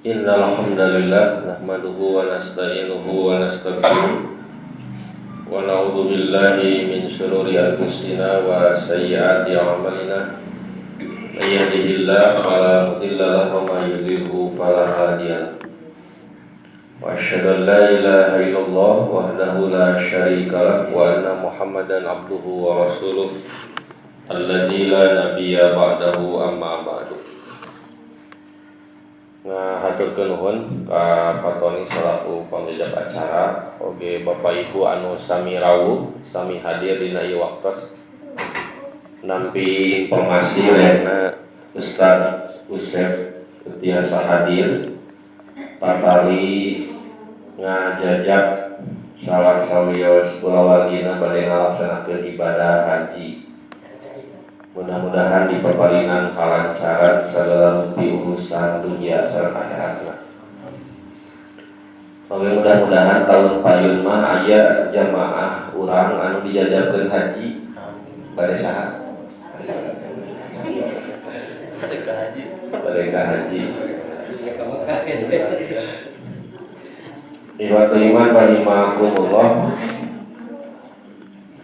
Innal hamdalillah nahmaduhu wa nasta'inuhu wa nastaghfiruh wa na'udzu billahi min shururi anfusina wa sayyiati a'malina. May yahdihillahu fala mudilla lahu wa may yudlilhu fala hadiya lahu. Wa asyhadu an la ilaha illallah wahdahu la syarika lahu wa anna Muhammadan abduhu wa rasuluh alladzi la nabiyya ba'dahu amma ba'du. Haturkeun nuhun ka Patoni selaku pamijat acara oge Bapak Ibu anu sami rawuh sami hadir dina ieu waktos nampi informasi lainna Ustaz Usep tiasa hadir patali ngajajak salah sawios kulawargina bade ngalaksanakeun ibadah haji. Mudah-mudahan di peparingan kalancaran segala urusan dunia sareng akhiratna. Oke, mudah-mudahan tahun payun mah aya jamaah urang anu dijajakeun haji bade saha? Bade ka haji. Ikhwatul iman rahimakumullah.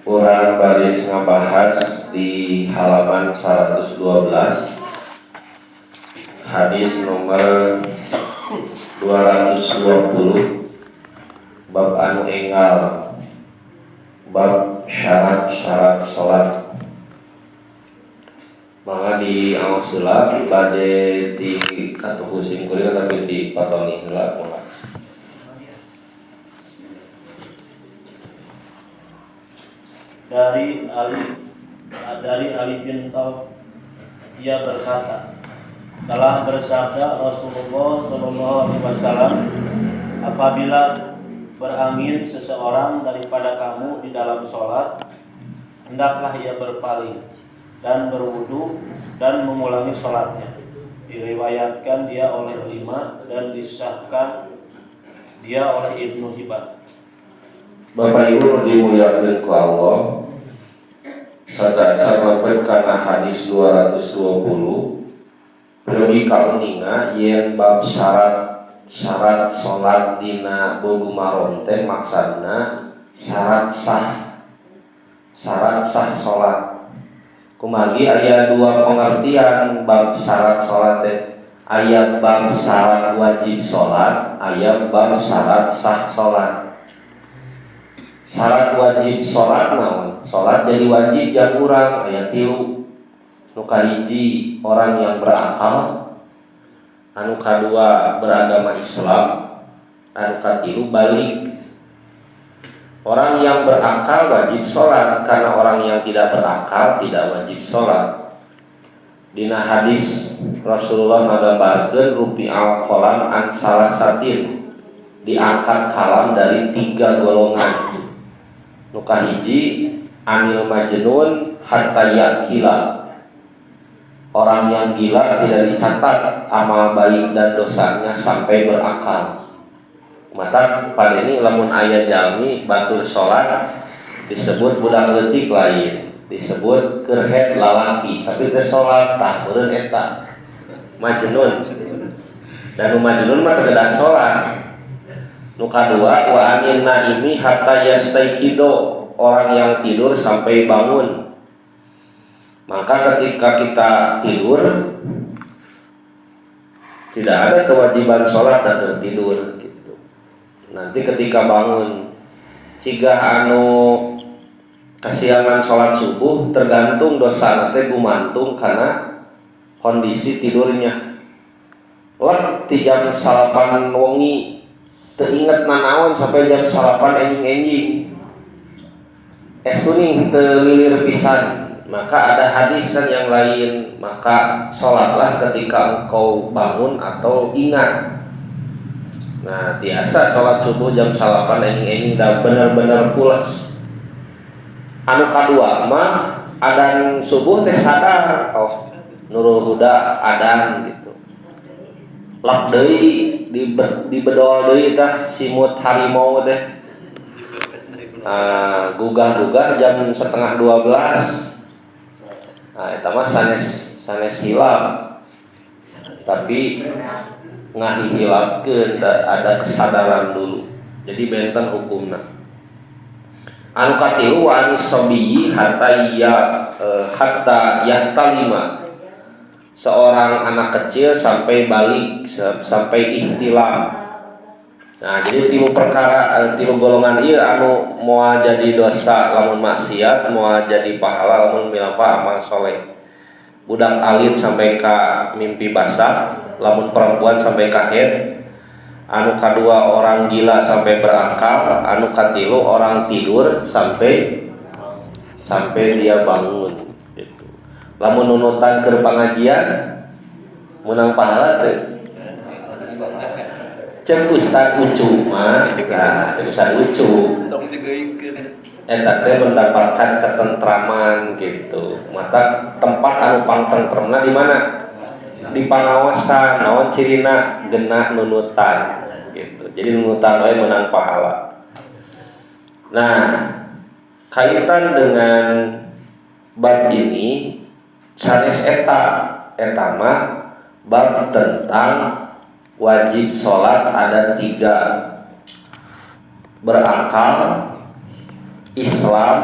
Urang baris ngabahas di halaman 112 hadis nomor 220 bab anu enggal bab syarat-syarat salat. Maka di angsula bade di katuhu singkuring tapi di Patoni heula mangga. Dari Ali bin Thalib, ia berkata, telah bersabda Rasulullah SAW, apabila berangin seseorang daripada kamu di dalam sholat, hendaklah ia berpaling dan berwudu dan mengulangi sholatnya. Diriwayatkan dia oleh 5 dan disahkan dia oleh Ibnu Hibban. Bapak Ibu dimuliakan ku Allah. Sacaca mangpeun kana hadis 220 pergi kauninga yen bab syarat salat dina bogumaron teh maksudna syarat sah salat. Kumagi aya dua pengertian bab syarat salat teh, aya bab syarat wajib salat, aya bab syarat sah salat. Syarat wajib salat naon? Salat jadi wajib jang urang aya 3. Nu kahiji orang yang berakal, anu kadua beragama Islam, anu katilu balik. Orang yang berakal wajib salat, karena orang yang tidak berakal tidak wajib salat. Dina hadis Rasulullah ngagambarkeun rufi'al qalam an salasatin, diangkat kalam dari 3 golongan. Nu kahiji anil majnun hatta yakila, orang yang gila tidak dicatat amal baik dan dosanya sampai berakal. Mata pada ini lamun aya jalmi batur salat disebut budak leutik lain, disebut kerhet lalaki tapi teh salat tah meureun eta majnun. Dan majnun mah teu kedah salat. Nu kadua wa anin naimi hatta yastaiqido, orang yang tidur sampai bangun. Maka ketika kita tidur tidak ada kewajiban sholat dan tertidur gitu. Nanti ketika bangun cigah anu kasiangan sholat subuh tergantung dosa nanti gumantung karena kondisi tidurnya. Lah ti jam 8 wengi teu inget nanaon sampai jam 8 enjing-enjing. Estuning teu lilir pisan, maka ada hadis kan yang lain, maka sholatlah ketika engkau bangun atau ingat. Nah, biasa sholat subuh jam 8 enjing-enjing dan bener-bener pulas. Anu kadua mah adan subuh teh sadar, oh Nurul Huda adan gitu. Lak deui di bedol deui tah simut harimau teh. Gugah-gugah jam 11:30. Nah, eta mah sanes hilap. Tapi ngahihilapkeun ada kesadaran dulu. Jadi benten hukumna. Anu katilu wa anis sabiyi hatta yahtalima. Seorang anak kecil sampai balik, sampai ihtilam. Nah, jadi tilu perkara, tilu golongan ieu anu moal jadi dosa lamun maksiat, moal jadi pahala lamun milapa amal soleh. Budak alit sampai ka mimpi basah, lamun perempuan sampai ka haid. Anu kadua orang gila sampai berakal, anu katilu orang tidur sampai dia bangun gitu. Lamun nunutan keur pangajian menang pahala teh. Cek Ustaz Ucu mah, nah cek Ustaz Ucu eta teh mendapatkan ketentraman gitu. Mata tempat anu pangtentremna di mana? Di pangawasan. Naon cirina? Genah nunutan gitu. Jadi nunutan wae menang pahala. Nah, kaitan dengan bab ini sanes eta mah bab tentang wajib sholat ada 3: berakal, Islam,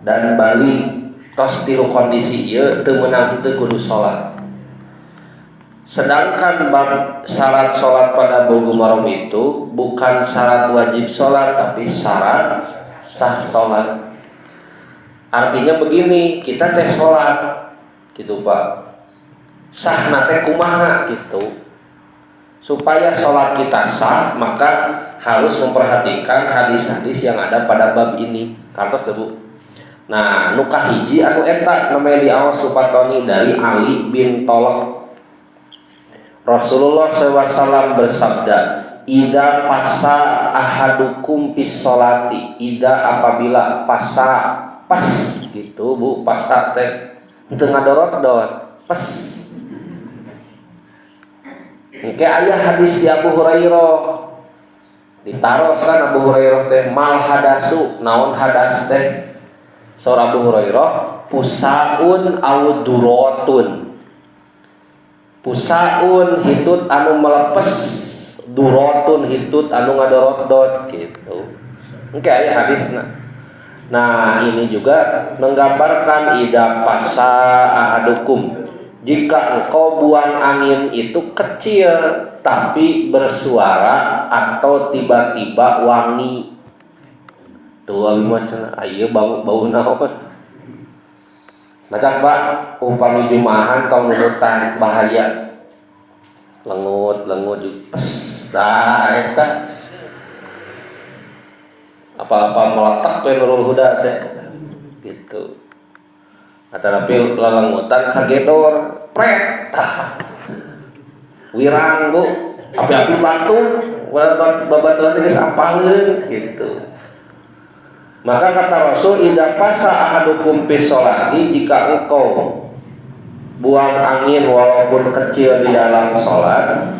dan balik. Tos tilu kondisi ieu teu meunang teu kudu sholat. Sedangkan bab syarat sholat pada bulan Muharram itu bukan syarat wajib sholat tapi syarat sah sholat. Artinya begini, kita teh sholat gitu Pak, sah nate kumaha gitu. Supaya sholat kita sah maka harus memperhatikan hadis-hadis yang ada pada bab ini. Kantos Bu. Nah, nu kahiji anu eta namanya di awal supatoni dari Ali bin Tolok. Rasulullah SAW bersabda, "Idza fasa ahadukum fis sholati." Idza apabila fasa pas gitu Bu, fasa teh teu ngadorot-dorot, pas. Oke, aya hadis di Abu Hurairah. Ditarosan Abu Hurairah teh mal hadasu, naon hadas teh? Saur Abu Hurairah, pusaun aw durotun. Pusaun hitut anu melepes, durotun hitut anu ngadorot-dot gitu. Oke, aya hadisna. Nah, ini juga menggambarkan ida fasa ahadukum. Jika engkau buang angin itu kecil tapi bersuara atau tiba-tiba wangi. Tuh abi macam ayeuna bau naon. Macam Pak, umpami jumaahan tong nunutan bahaya. Lengut pes. Dah eta. Apa-apa meletak we nurul huda teh. Gitu. Atanapi lalengutan kagedor, pret. Wirang Bu, api-api batu, babatuan geus apaleun gitu. Maka kata Rasul, idza fasa ahadukum fis sholati, jika engkau buang angin walaupun kecil di dalam sholat,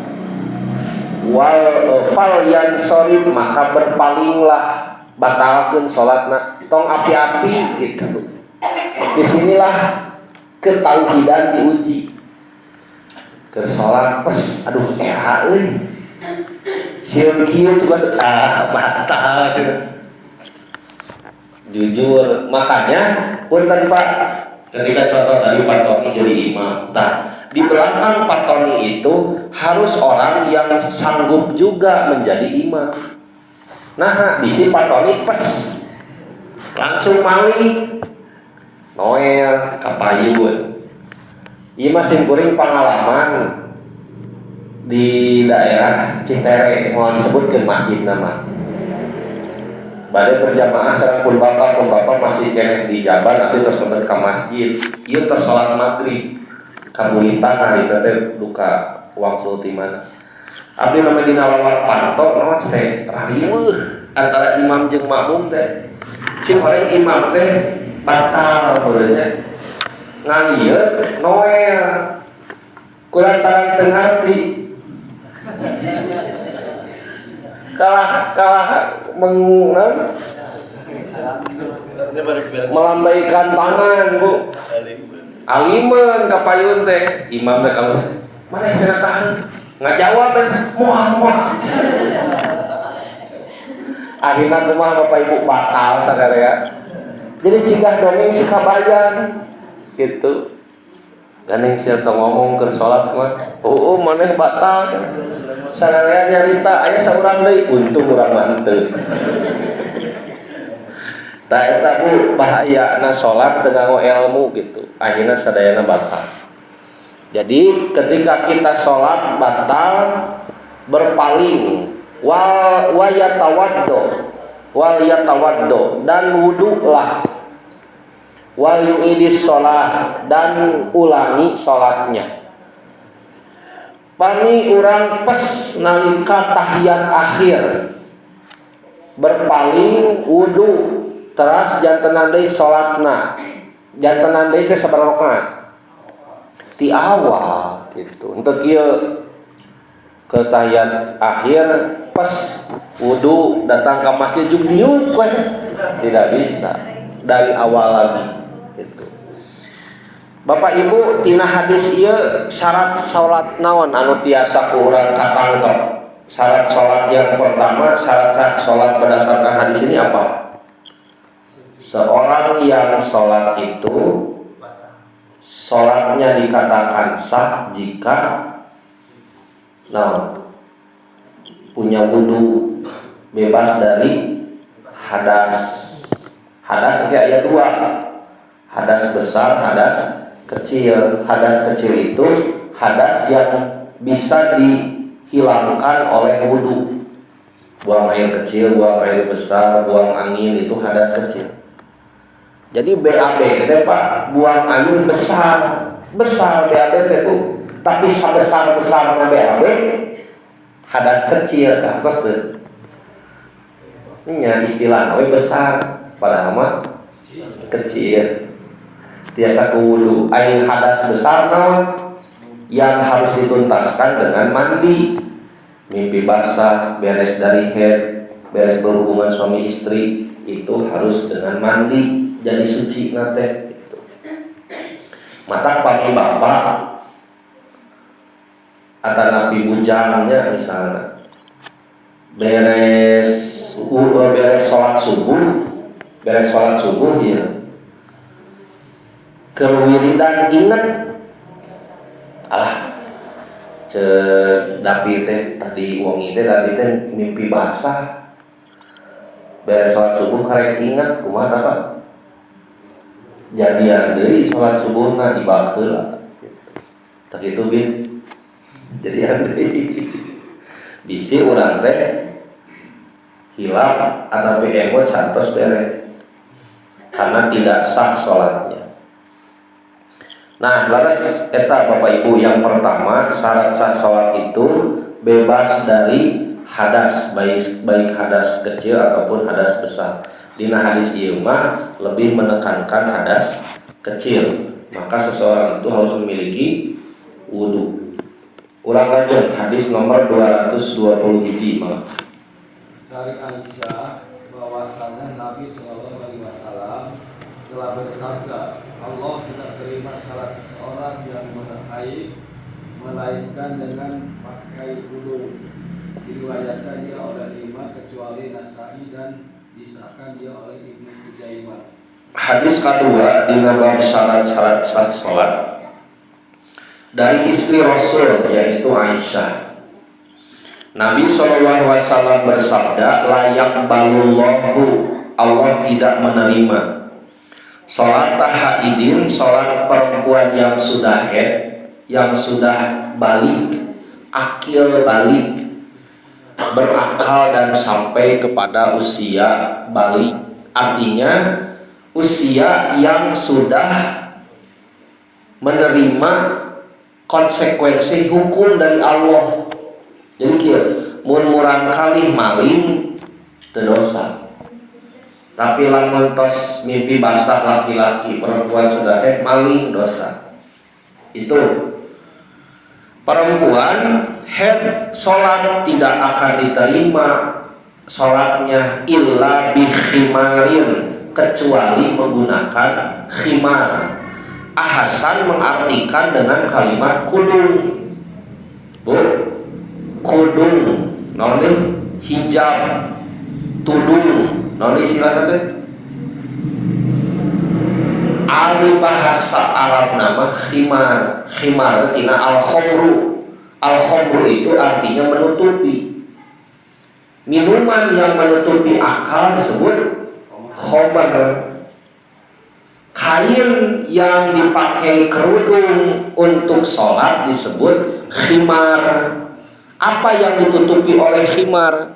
fal yansorib, maka berpalinglah, batalkeun sholatna. Tong api-api gitu. Disinilah ketauhidan diuji. Keur sholat pes, aduh era euy. Sieun kieu coba batal cenah. Jujur, makanya punten Pak, ketika contoh tadi Pak Tony jadi imam. Nah, di belakang Pak Tony itu harus orang yang sanggup juga menjadi imam. Nah, di si Pak Tony pes langsung malih Noel kapayun. Ieu masih kuring pengalaman di daerah Citere, mau disebutkeun masjid nama. Bade berjamaah sareng pun bapak masih keneh di Jabar, tapi terus lebet ke masjid. Ieu tos salat maghrib. Kabulitan hari teh duka uang sulti mana. Abdi nama dina lawar pantok naon teh rariweuh antara imam jeung makmum teh. Si horeng imam teh batal beureunya. Ngan ieu Noel kulantaran teu ngarti. Kalah melambaikan tangan Bu, aliman kapayun teh imam teh kalau mana yang cenah tahan ngajawab muah. Akhirnya kumaha Bapak Ibu batal sadaya. Jadi cigah dongeng si kabayan gitu. Ganeng sia teu ngomong keur salat mah. Maneh batal. Sadaya nyarita aya saurang deui untung urang mah teu. Tah eta Bu bahayana salat teu nganggo ilmu gitu. Akhirna sadayana batal. Jadi ketika kita salat batal berpaling wal yatawaddo dan wudulah wal yu'idis sholat dan ulangi sholatnya. Pani urang pes nalika tahiyat akhir berpaling wudu teras jantenan deui sholatna jantenan deui teh sabaraha rakaat ti awal gitu untuk ieu ke tahiyat akhir pas wudu datang ke masjid juk diuk we tidak bisa dari awal lagi gitu. Bapak Ibu tina hadis ieu syarat salat naon anu tiasa ku urang katangtep. Syarat salat yang pertama, syarat salat berdasarkan hadis ini apa? Seorang yang salat itu salatnya dikatakan sah jika punya wudu bebas dari hadas. Hadas kayak ayat 2. Hadas besar, hadas kecil. Hadas kecil itu hadas yang bisa dihilangkan oleh wudu. Buang air kecil, buang air besar, buang angin itu hadas kecil. Jadi BAB itu Pak, buang angin besar BAB itu Bu. Tapi sebesar-besarnya BAB hadas kecil ke atas tuh. Ini istilah we besar padahal mah kecil. Tiasa kudu air hadas besar yang harus dituntaskan dengan mandi. Mimpi basah, beres dari head, beres berhubungan suami istri itu harus dengan mandi jadi suci nate gitu. Mata pagi bapak atau napi bujangnya misalnya beres sholat subuh ya kewiridan inget dapi teh tadi wongi teh mimpi basah beres sholat subuh karek inget kumaha apa jadian deui sholat subuhna ibadah tak itu bin jadi bisi urang teh hilaf atau engot santos beres karena tidak sah sholatnya. Nah, laras eta Bapak Ibu yang pertama syarat sah sholat itu bebas dari hadas baik hadas kecil ataupun hadas besar. Dina hadis ieu mah lebih menekankan hadas kecil. Maka seseorang itu harus memiliki wudu. Ulang lanjut hadis nomor 220 hiji dari Aisyah bahwasanya Nabi Shallallahu Alaihi Wasallam telah bersabda, Allah tidak terima salat seseorang yang berhaid melainkan dengan pakai wudu. Diriwayatkan dia oleh 5 kecuali Nasai dan disahkan dia oleh Ibnu Huzaimah. Hadis kedua dina bab syarat-syarat sah salat dari istri Rasul yaitu Aisyah. Nabi SAW bersabda, layak balullahu, Allah tidak menerima salat haidin, salat perempuan yang sudah haid, yang sudah balik, akil balik, berakal dan sampai kepada usia balik. Artinya usia yang sudah menerima konsekuensi hukum dari Allah. Jadi kieu mun murang kali maling teu dosa. Tapi lamun tos mimpi basah laki-laki, perempuan sudah maling dosa. Itu perempuan head salat tidak akan diterima salatnya illa bi khimarin, kecuali menggunakan khimar. Ahsan mengartikan dengan kalimat kudung. Bu, kudung naon deui hijab tudung naon deui istilahna teh ahli bahasa Arab nama khimar tina al khomru itu artinya menutupi minuman yang menutupi akal disebut khomer. Kain yang dipakai kerudung untuk sholat disebut khimar. Apa yang ditutupi oleh khimar?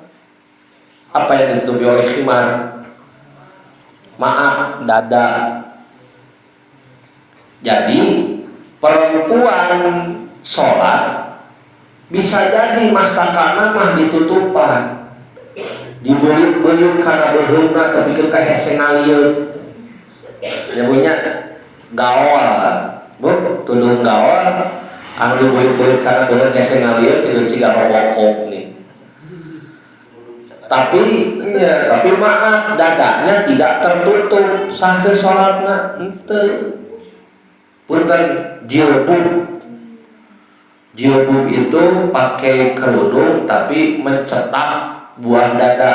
Apa yang ditutupi oleh khimar? Maaf, dada. Jadi perempuan sholat bisa jadi mastakana mah ditutupan, dibelit-belit karena berhubungan tapi kita hese ngalieu. Nyebutnya gawal, bu, tudung gawal, anu dibelit-belit karena berhubungan hese ngalieu tidak ciga robokop nih. Tapi maaf, dadanya tidak tertutup sampai sholatna ente. Punten jilbab itu pakai kerudung tapi mencetak buah dada.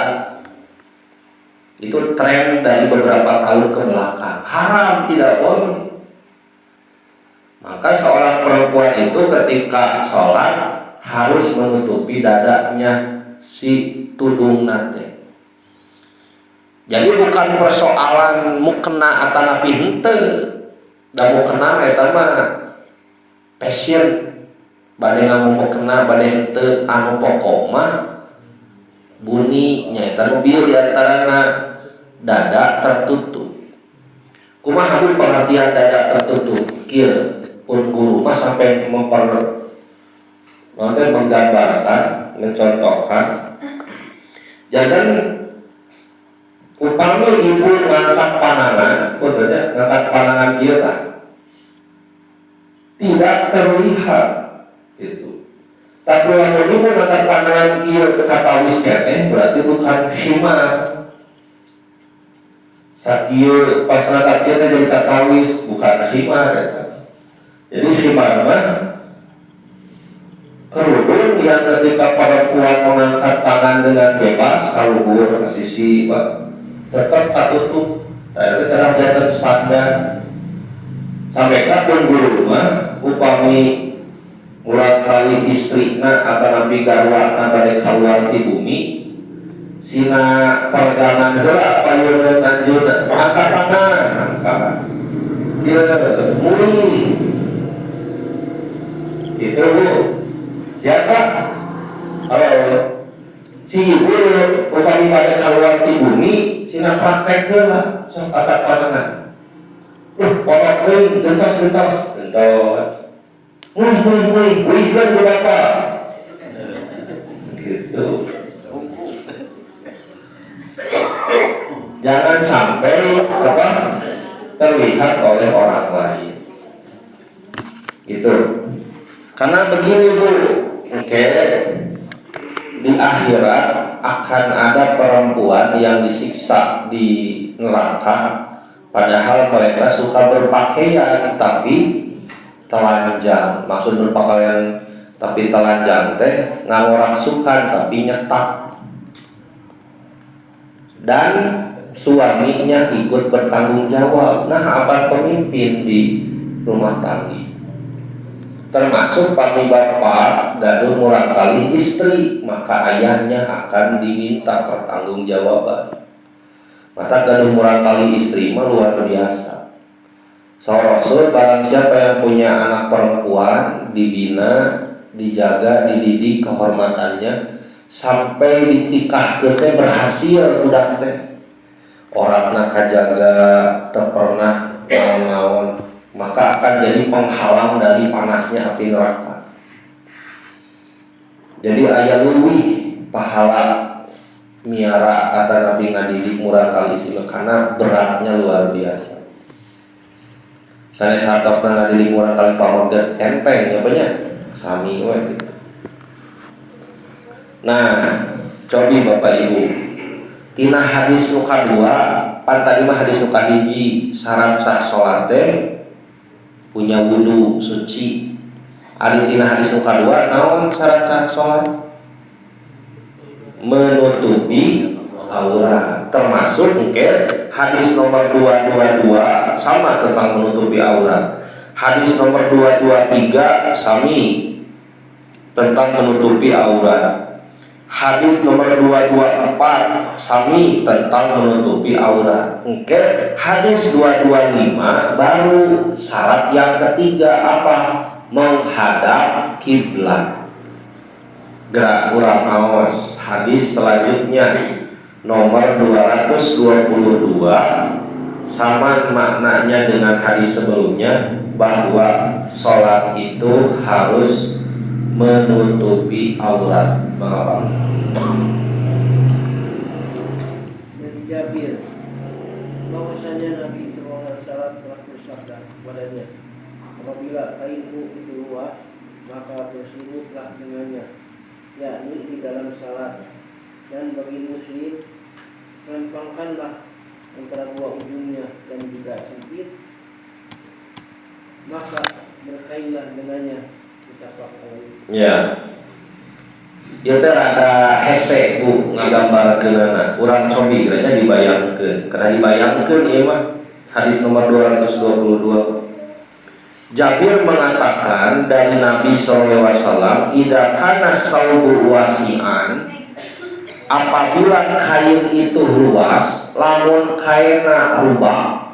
Itu tren dari beberapa tahun ke belakang. Haram, tidak boleh. Maka seorang perempuan itu ketika sholat harus menutupi dadanya si tudung nanti. Jadi bukan persoalan mukena atau napi hente, dan mukena eta mah passion. Bade ngamu mukena bade hente anu pokok mah bunyi nyaeta nu bieu di antarana dada tertutup. Kumaha pun pengertian dada tertutup? Kieu pun guru mah sampai menggambarkan, mencontohkan. Jangan upami ibu ngangkat panangan, ngangkat panangan kieu tah tidak terlihat itu. Tapi lamun ibu ngangkat panangan kieu katawis keneh berarti bukan khimar. Sakieu pas ngangkat kieu teh jadi katawis bukan khimar eta. Jadi khimar mah kerudung yang ketika perempuan mengangkat tangan dengan bebas kaluhur ke sisi tetap katutup. Itu cara jantan standar. Sampai kapan guru mah upami ulang kali istrina atau nabi garwana pada keluar di bumi sina pergangan heula payeuneun anjeunna angkat tangan angkat kieu muli itu bu siapa halo si ibu upami pada keluar di bumi sina praktek heula sok angkat tangan potong euy gentos wih kan berapa gitu. Jangan sampai terlihat oleh orang lain itu. Karena begini bu, di akhirat akan ada perempuan yang disiksa di neraka padahal mereka suka berpakaian tapi telanjang. Maksud berpakaian tapi telanjang teh ngawarasukan tapi nyetak. Dan suaminya ikut bertanggung jawab. Nah, apa pemimpin di rumah tangga? Termasuk pami bapak gaduh murang kali istri, maka ayahnya akan diminta pertanggungjawaban. Maka gaduh murang kali istri mah luar biasa. Rasul barang siapa yang punya anak perempuan dibina, dijaga, dididik kehormatannya sampai ditikah teh berhasil budak teh. Orangna kajaga teu pernah naon, maka akan jadi penghalang dari panasnya api neraka. Jadi aya leuwih pahala miara kata Nabi ngadidik murang kali istri karena beratnya luar biasa. Saya satos nang di murah kali pamoget enteng ya banyak sami we gitu. Nah, cobi Bapak Ibu. Tina hadis nu kadua, pan tadi mah hadis nu kahiji syarat sah salat teh punya wudu suci. Ari tina hadis nu kadua naon syarat sah salat? menutupi aurat. Termasuk hadis nomor 222 sama tentang menutupi aurat. Hadis nomor 223 sami tentang menutupi aurat. Hadis nomor 224 sami tentang menutupi aurat. Hadis 225 baru syarat yang ketiga apa? Menghadap kiblat. Gerak kurang awas. Hadis selanjutnya nomor 222 sama maknanya dengan hadis sebelumnya, bahwa sholat itu harus menutupi aurat. Mengapa? Dari Jabir, bahwasanya Nabi SAW telah bersabda kepadanya, apabila kainmu itu luas, maka berselimutlah dengannya, yakni di dalam salat. Dan bagi muslim, selempangkanlah antara dua ujungnya, dan jika sempit, maka berkainlah dengannya. Ya, itu ada hese bu ngagambarkeun urang cobi geranya dibayangkeun. Karena dibayangkeun ieu mah hadis nomor 222. Jabir mengatakan dari Nabi SAW, idza kana saubu wasi'an, apabila kain itu luas, lamun kaina rubah,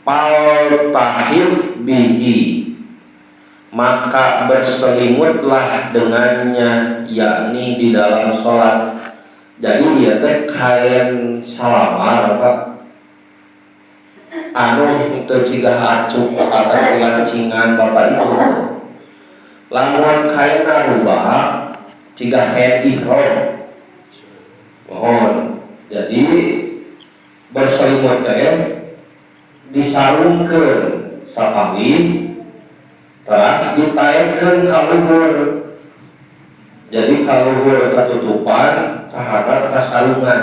paltahif bihi, maka berselimutlah dengannya, yakni di dalam sholat. Jadi dia teh kain salamar Pak, anu itu cigah acuk atau lancingan Bapak Ibu. Lamun kain rubah cigah kain ihram, mohon. Jadi berselimut teh disarungkeun sapawi, teras ditaengkeun ka luhur. Jadi ka luhur katutupan, kahadat kasarungan.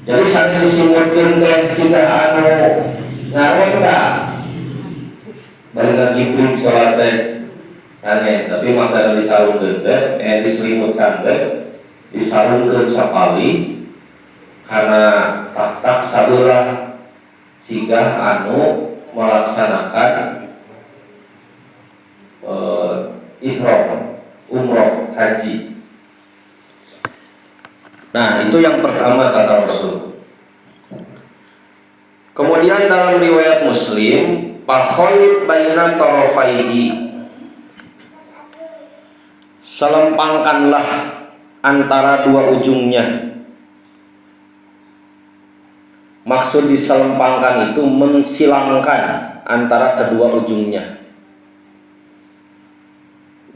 Jadi sanes disimutkeun teh cigah anu ngawen da. Balik lagi pun salat teh sanes, tapi masa disarungkeun teh diselimutkan teh disarungkeun sapali karena tak sabelah cigah anu melaksanakan ihram umroh haji. Nah, itu yang pertama kata Rasul. Kemudian dalam riwayat Muslim, fakholib baina tarafaihi, selempangkanlah antara dua ujungnya. Maksud diselempangkan itu mensilangkan antara kedua ujungnya.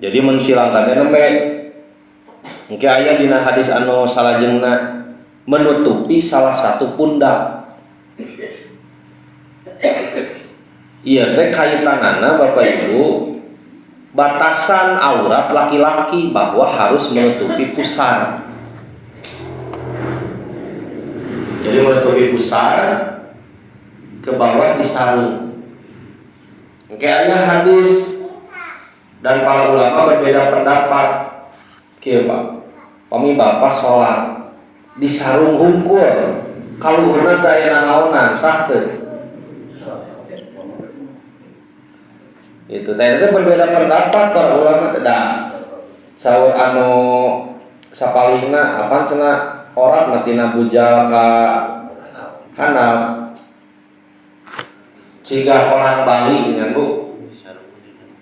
Jadi mensilangkan nembe engke aya dina hadis anu salajengna menutupi salah satu pundak. Iya teh kaitanana Bapak Ibu batasan aurat laki-laki bahwa harus menutupi pusar. Jadi menutupi pusar ke bawah disarung. Engke aya hadis dan para ulama berbeda pendapat. Kieu Pak, pami bapak sholat disarung hungkul, kaluhurna teh aya naonan sah teu? Itu teh berbeda pendapat para ulama teh da. Saur anu sapalihna apaan cenah orang matina bujal ka hanap. Ciga orang Bali dengan Bu.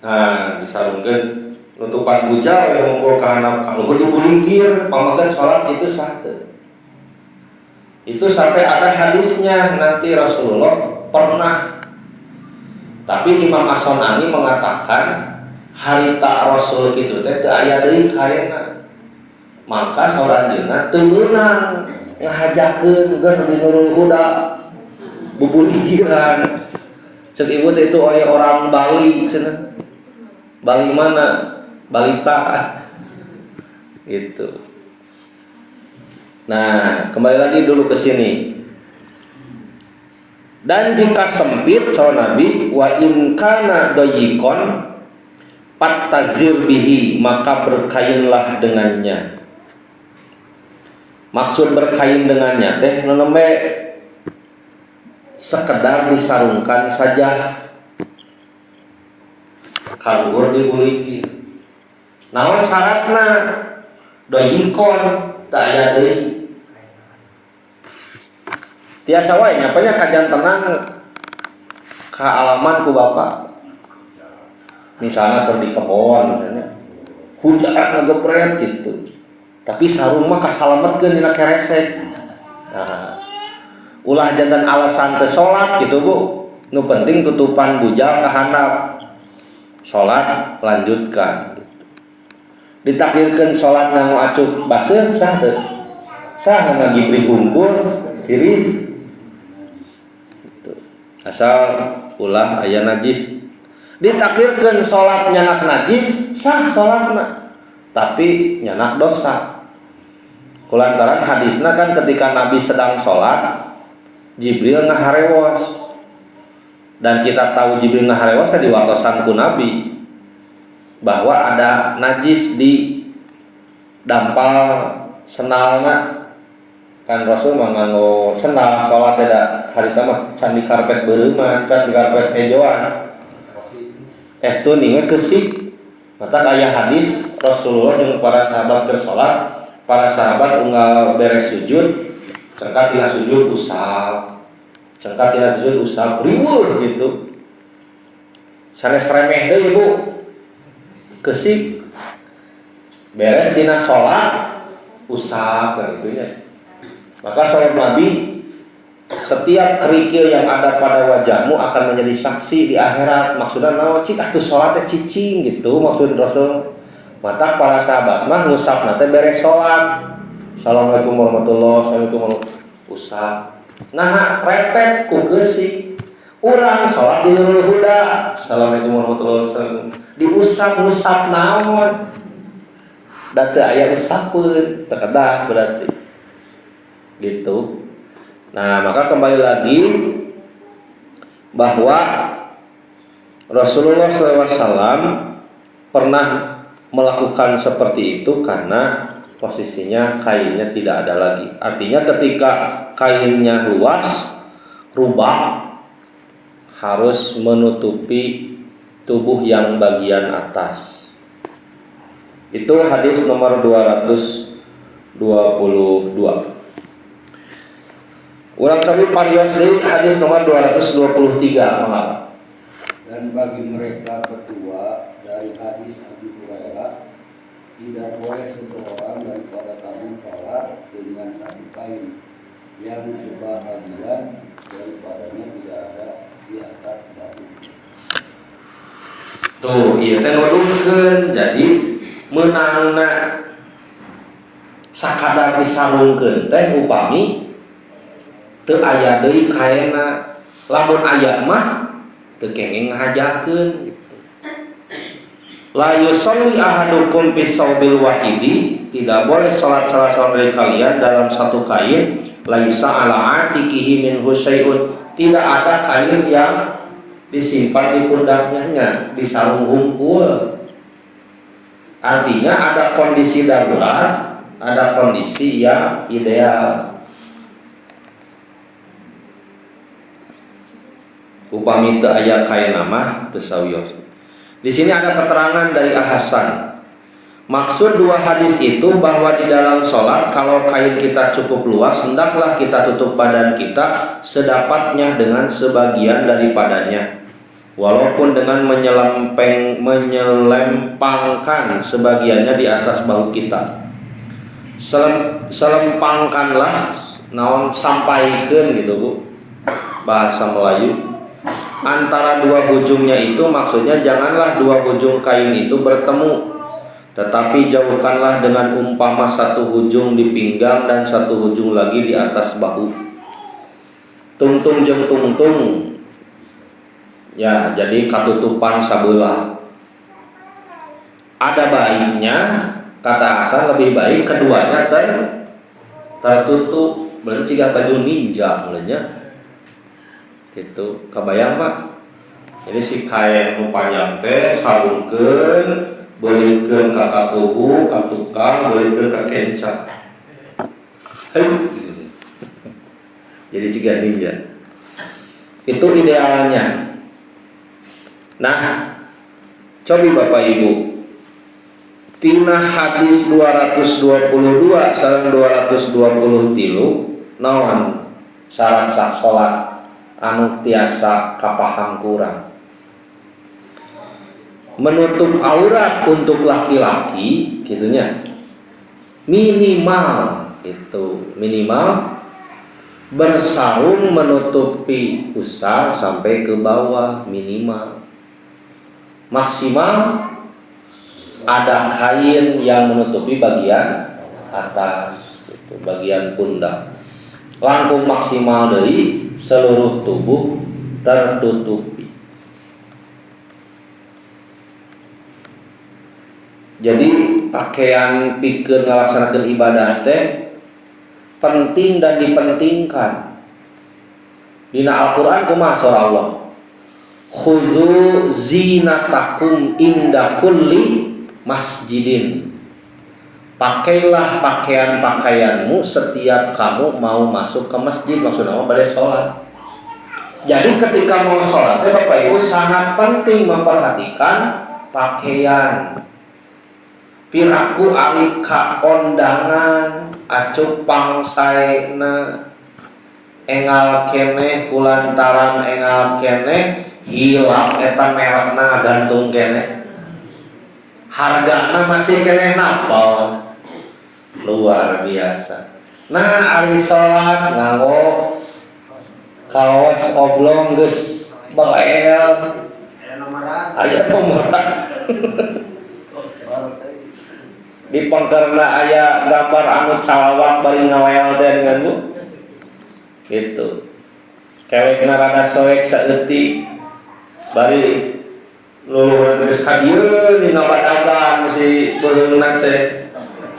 Nah, disarungkeun nutupan bujal yang mungkul ka hanap kalau dibuligir pamagan salat itu sah teu. Itu sampai ada hadisnya nanti Rasulullah pernah. Tapi Imam As-Sunani mengatakan harita Rasul kitu teh teu aya deui kaena. Maka sauranjeunna teu meunang ngahajakeun keur di Nurul Huda bubuligiran. Cek ibu teh itu aya orang Bali cenah. Bali mana? Balita. Gitu. Nah, kembali lagi dulu ke sini. Dan jika sempit, saw Nabi, wa in kana dayiqon, Fattazir bihi, maka berkainlah dengannya. Maksud berkain dengannya teh nembe sekedar disarungkan saja, kalur dibuliki. Naon syaratna? Doyikon tak aya deui. Tiasa wae nyapanya kajan tenang ka alaman ku bapak. Misalnya keur di kebon misalnya. Hujan ngegepret gitu. Tapi sarung mah kasalametkeun dina keresek. Nah, ulah jantan alasan teu salat gitu Bu. Nu penting tutupan bujal ka handap. Salat lanjutkan gitu. Ditakdirkeun salat nu acuh baseuh sah teu? Sah ngagibri hungkul tiris. Gitu. Asal ulah aya najis. Ditakdirkeun salat nyanak najis, sah salatna. Tapi nyanak dosa. Kulantaran hadisna kan ketika Nabi sedang sholat, Jibril ngaharewos. Dan kita tahu Jibril ngaharewos tadi diwatosan ku Nabi bahwa ada najis di dampal senalna. Kan Rasul manganggo senal sholat tidak hari tamat can di karpet beureuma, can di karpet hejoan. Estu ninge keusik. Mata aya hadis Rasulullah jeung para sahabat keur salat, para sahabat unggal beres sujud, cengkat tina sujud usap. Cengkat tina sujud usap riweuh gitu. Sanes remeh deui Bu. Keusik. Beres tina salat usap kan gitu ya. Maka sahabat Nabi, setiap kerikil yang ada pada wajahmu akan menjadi saksi di akhirat. Maksudnya naon cik atuh salat teh cicing gitu maksud Rasul. Mata para sahabat mah ngusapna teh beres salat. Assalamualaikum warahmatullahi wabarakatuh. Usap. Nah, retet ku geusik. Urang salat di Nurul Huda. Assalamualaikum warahmatullahi wabarakatuh. Diusap-usap naon? Da teu aya usapkeun, teu kedah berarti. Gitu. Nah, maka kembali lagi bahwa Rasulullah SAW pernah melakukan seperti itu karena posisinya kainnya tidak ada lagi. Artinya ketika kainnya luas, rubah harus menutupi tubuh yang bagian atas. Itu hadis nomor 222. Ulang kali parios deui hadis nomor 223 malah. Dan bagi mereka berdua dari hadis Abu Hurairah, tidak boleh seseorang daripada kamu sholat dengan satu kain yang sebahagian daripadanya tidak ada di atas bahu. Tuh, ieu teh nuduhkeun jadi meunangna sakadar disarungkeun teh upami teu aya deui kaena, lamun aya mah teu kenging ngahajakeun gitu. La yusalli ahadukum bis saubil wahidi, tidak boleh salat salah seorang dari kalian dalam satu kain, laisa ala atikihi minhu syai'un, tidak ada kain yang disimpan di pundaknya, di sarung hungkul. Artinya ada kondisi darurat, ada kondisi yang ideal. Upami teu aya kain mah teu sawios. Di sini ada keterangan dari Hasan. Maksud dua hadis itu bahwa di dalam sholat kalau kain kita cukup luas, hendaklah kita tutup badan kita sedapatnya dengan sebagian daripadanya. Walaupun dengan menyelempangkan sebagiannya di atas bahu kita. Selempangkanlah, naon sampaikeun gitu Bu. Bahasa Melayu. Antara dua ujungnya itu maksudnya janganlah dua ujung kain itu bertemu, tetapi jauhkanlah dengan umpama satu ujung di pinggang dan satu ujung lagi di atas bahu. Tungtung jeung tungtung. Ya, jadi katutupan sabelah. Ada baiknya, kata Hasan lebih baik keduanya tertutup. Berarti jika baju ninja mulanya. Gitu, kebayang Pak? Jadi si kain nu panjang teh sarungkeun, beulitkeun ka katuhu, ka tukang, beulitkeun ka kenca. Jadi juga ninja. Itu idealnya. Nah, coba Bapak Ibu, tina hadis 222 sareng 223 naon syarat sah salat anu tiasa kapaham kurang. Menutup aurat untuk laki-laki gitunya. Minimal bersarung menutupi pusar sampai ke bawah minimal. Maksimal ada kain yang menutupi bagian atas, itu bagian pundak. Langkung maksimal dari seluruh tubuh tertutupi. Jadi pakaian pikeun ngalaksanakeun ibadah teh penting dan dipentingkan. Dina Al-Qur'an kumaha surah Allah? Khudzu zinatakum inda kulli masjidin. Pakailah pakaian-pakaianmu setiap kamu mau masuk ke masjid, maksudnya pada sholat. Jadi ketika mau sholat, Bapak Ibu sangat penting memperhatikan pakaian. Piraku ari ka kondangan, acuh pangsaena engal keneh kulantaran engal keneh hilap eta merekna gantung keneh. Hargana masih keneh napal. Luar biasa. Nah, ari salat nganggo kaos oblong geus bael. Aya nomoran. Di pangkerna aya gambar anu calawak bari ngawel teh dengan bu. Gitu. Kewekna rada soek saeutik. Bari luluhur geus ka dieu di ngabad-abad si beungeunna teh.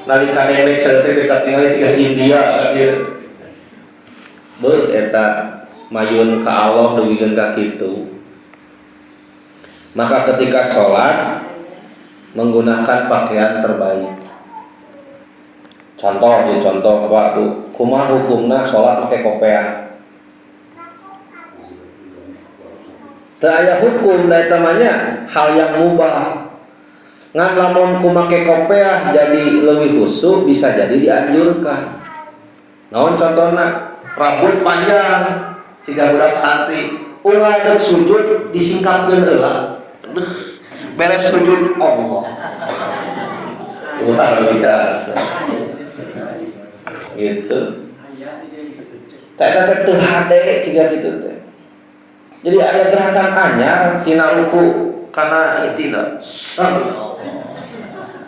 Nalika nenek saeutik kita tinggal di India dieu. Beuh eta mayun ka Allah duwikeun ka kitu. Maka ketika sholat menggunakan pakaian terbaik. Contoh waktu kumaha hukumna sholat pakai kopiah. Teu aya hukum da eta mah hal yang mubah. Ngan lamun kumake kopiah jadi leuwih khusyuk bisa jadi dianjurkan. Naon contona? Rambut panjang ciga budak santri, ulah deuk sujud disingkapkeun heula. Beres sujud Allah. Luar biasa. Gitu. Eta teh teu hade ciga kitu teh. Jadi aya gerakan anyar tina ruku kana itina.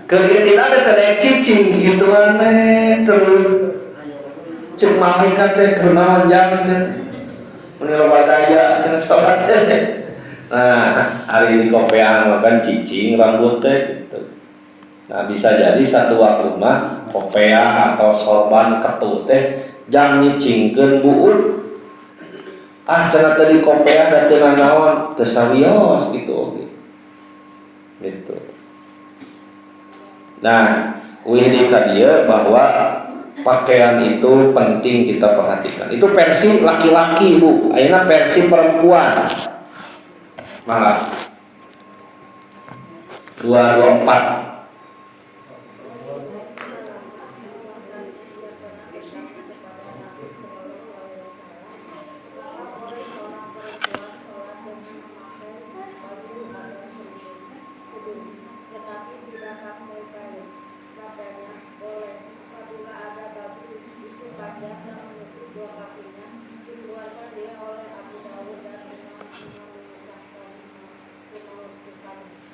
Keur itina teh teh cicing gitu aneh terus cek malaikat teh kenaon jang teh. Mun loba daya cenah salat teh. Nah, hari di kopean makan cicing rambut teh gitu. Nah, bisa jadi satu waktu mah kopea atau sorban ketu teh jang nyicingkeun buut. Ah, cenah tadi kopea da teu naon, teu sarios gitu. Gitu. Nah, wih ka dieu bahwa pakaian itu penting kita perhatikan. Itu versi laki-laki, Bu. Ayeuna versi perempuan. Malah 224.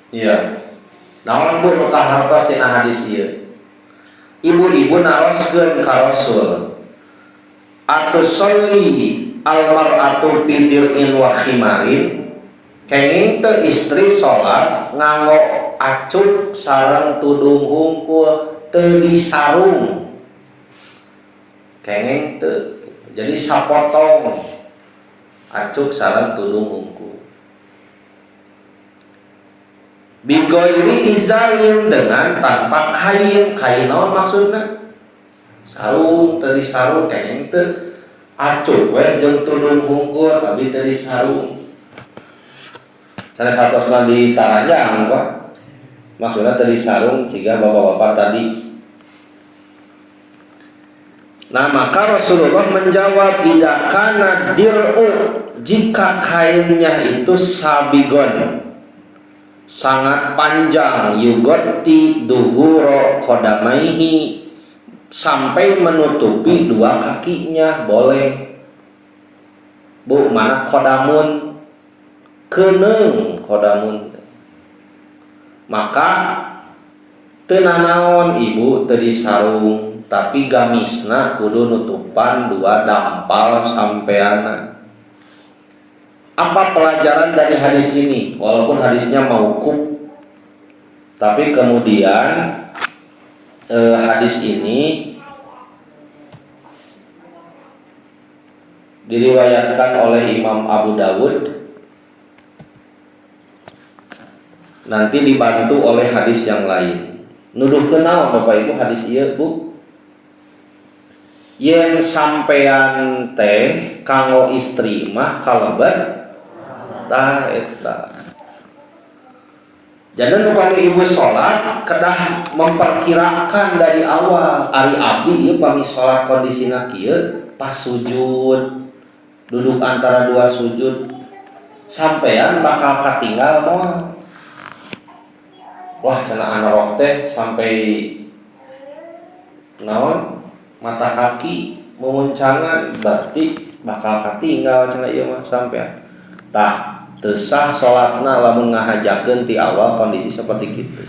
Iya. Naon Bu nu kahartos tina hadis ieu? Ibu-ibu naroskeun ka Rasul. Atusolli almar'atu fi dir'in wa khimarin. Kenging teu istri salat nganggo acup sareng tudung hungkul teu disarung. Kenging teu. Jadi sapotong acup sareng tudung hungkul. Bigoiri izarin dengan tanpa kain. Kain naon maksudna? Sarung, tadi sarung kayaknya itu acuh we jeung tudung hungkul tapi tadi sarung. Salah satosna di Taranjang Pak. Maksudnya tadi sarung jika bapak-bapak tadi. Nah maka Rasulullah menjawab idakana dir'u, jika kainnya itu sabigon sangat panjang, yugoti duhuro kodamaihi, sampai menutupi dua kakinya boleh. Bu, mana kodamun? Keneung kodamun. Maka tenanaon ibu tadi sarung, tapi gamisna kudu nutupan dua dampal sampeana. Apa pelajaran dari hadis ini? Walaupun hadisnya mauquf, tapi kemudian hadis ini diriwayatkan oleh Imam Abu Dawud, nanti dibantu oleh hadis yang lain. Nuduh kenal Bapak Ibu hadis ieu Bu? Yen sampean teh kanggo istri mah kalebet tah eta. Jangan upami ibu sholat kedah memperkirakan dari awal ari abdi ieu upami sholat kondisina kieu pas sujud duduk antara dua sujud sampean bakal katinggal moal. Wah cenah anak teh sampai naon mata kaki memuncangan berarti bakal katinggal cenah ieu mah sampean. Tah teu sah salatna lamun ngahajakeun ti awal kondisi seperti kitu.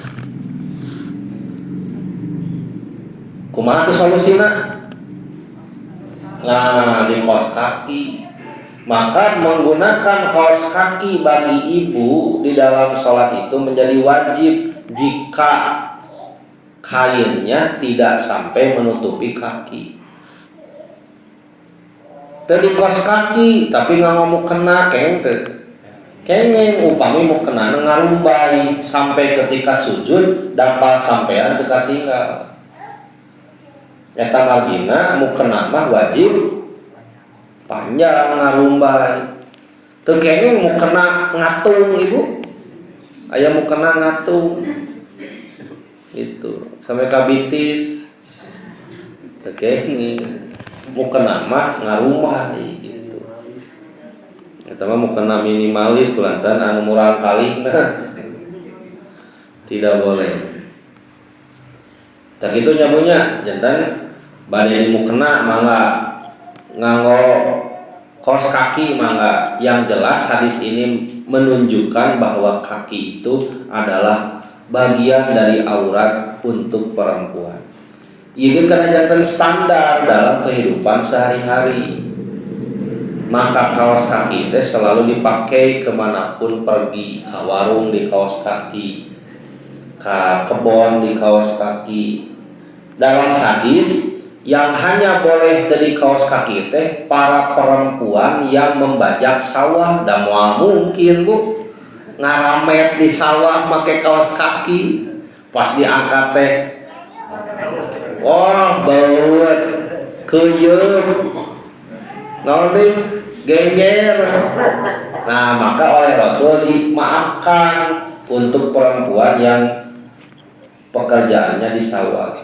Kumaha tuh solusina? Nah, di kaos kaki. Maka menggunakan kaos kaki bagi ibu di dalam sholat itu menjadi wajib jika kainnya tidak sampai menutupi kaki. Tadi kaos kaki tapi nggak ngomong kena kengeng upami mau kena ngarumbai sampai ketika sujud dapat sampean teka tinggal. Eta margina mau kena mah wajib panjang ngarumbai. Teu kengeng mau kena ngatung ibu. Aya mau kena ngatung. Gitu. Sampai kabitis. Teu kengeng. Mau kena mah ngarumbai gitu. Eta mah mau kena minimalis kulantan anu murang kali. Tidak boleh. Tak itu nyamunya jantan bade mau kena mangga nganggo kaos kaki mangga. Yang jelas hadis ini menunjukkan bahwa kaki itu adalah bagian dari aurat untuk perempuan. Ini kan jantan standar dalam kehidupan sehari-hari. Maka kaos kaki itu selalu dipakai kemanapun pergi. Ke warung di kaos kaki, ke kebon di kaos kaki. Dalam hadis yang hanya boleh dari kaos kaki teh para perempuan yang membajak sawah. Dan moal mungkin Bu ngaramet di sawah pakai kaos kaki pas diangkat teh wah baut keuyeum naon deui geger. Nah maka oleh Rasul dimaafkan untuk perempuan yang pekerjaannya di sawah.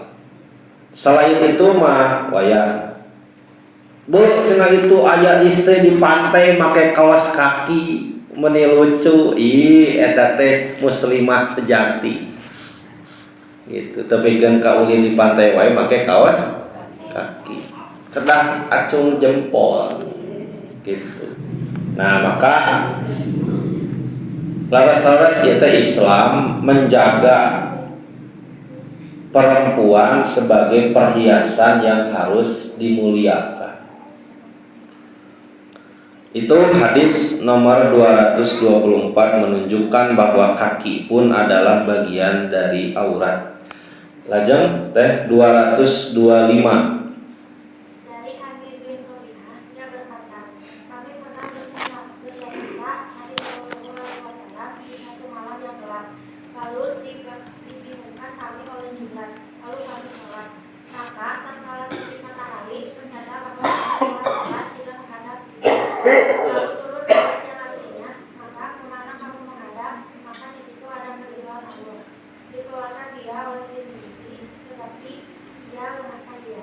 Selain itu mah wayah Bu cenah itu aya istri di pantai make kaos kaki meni lucu. Ih eta teh muslimah sejati gitu. Tapi kan kaulin di pantai wae make kaos kaki kedah acung jempol gitu. Nah maka laras-laras kita Islam menjaga perempuan sebagai perhiasan yang harus dimuliakan. Itu hadis nomor 224 menunjukkan bahwa kaki pun adalah bagian dari aurat. Lajeng teh 225. Dari Amir bin Rabi'ah, dia berkata, kami pernah bersama Nabi Nabi Sallallahu Alaihi Wasallam di satu malam yang gelap. Lalu turun ayatnya artinya, maka kemana kamu menghadap, maka di situ ada keridhaan Allah. Dikeluarkan dia oleh Tirmidzi, tetapi dia lemahkan dia.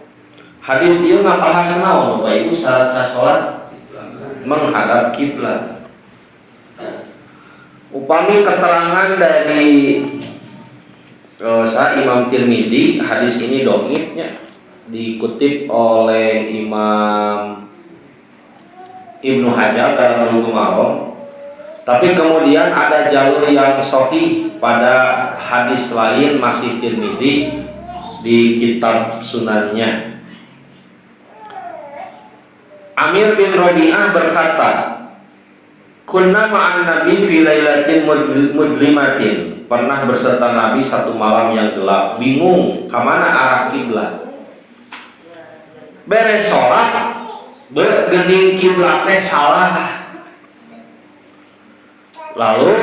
Hadis ieu ngabahas naon Bapak Ibu syarat sah salat menghadap kiblat. Upami keterangan dari Imam Tirmidzi, hadis ini dhaifnya dikutip oleh Imam Ibnu Hajar dalam Bulughul Maram. Tapi kemudian ada jalur yang sahih pada hadis lain masih Tirmidzi di kitab sunannya. Amir bin Rabi'ah berkata, kunna ma'an nabi fi lailatin mudlimatin. Pernah berserta Nabi satu malam yang gelap, bingung kemana arah kiblat. Beres sholat, bergening kiblatnya salah. Lalu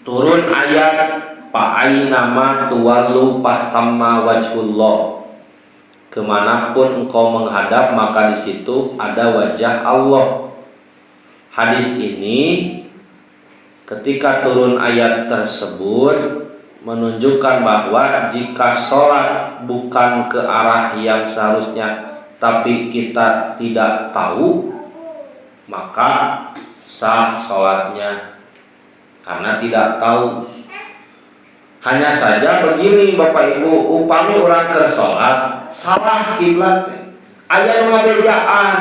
turun ayat Fa'ainama tuwallu fasamma wajhullah. Kemanapun engkau menghadap maka di situ ada wajah Allah. Hadis ini ketika turun ayat tersebut menunjukkan bahwa jika sholat bukan ke arah yang seharusnya tapi kita tidak tahu, maka sah sholatnya karena tidak tahu. Hanya saja begini Bapak Ibu, upami orang ke sholat salah kiblat, aya nu ngabejaan.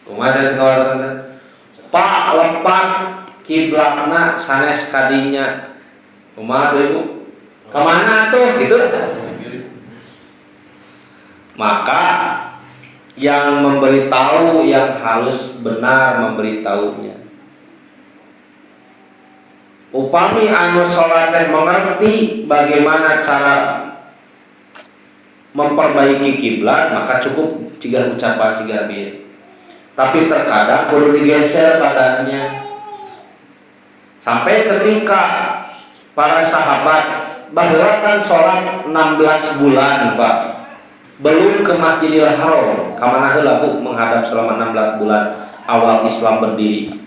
Kumaha cenah Pak lepat kiblatna sanes kadinya. Kumaha tuh Ibu? Kemana tuh gitu? Maka yang memberitahu yang harus benar memberitahunya. Upami anu sholat mengerti bagaimana cara memperbaiki kiblat, maka cukup tiga ucapan tiga bir. Tapi terkadang perlu digeser badannya. Sampai ketika para sahabat bahwa kan sholat 16 bulan Pak, belum ke Masjidil Haram, kamana heula Bu menghadap selama 16 bulan awal Islam berdiri.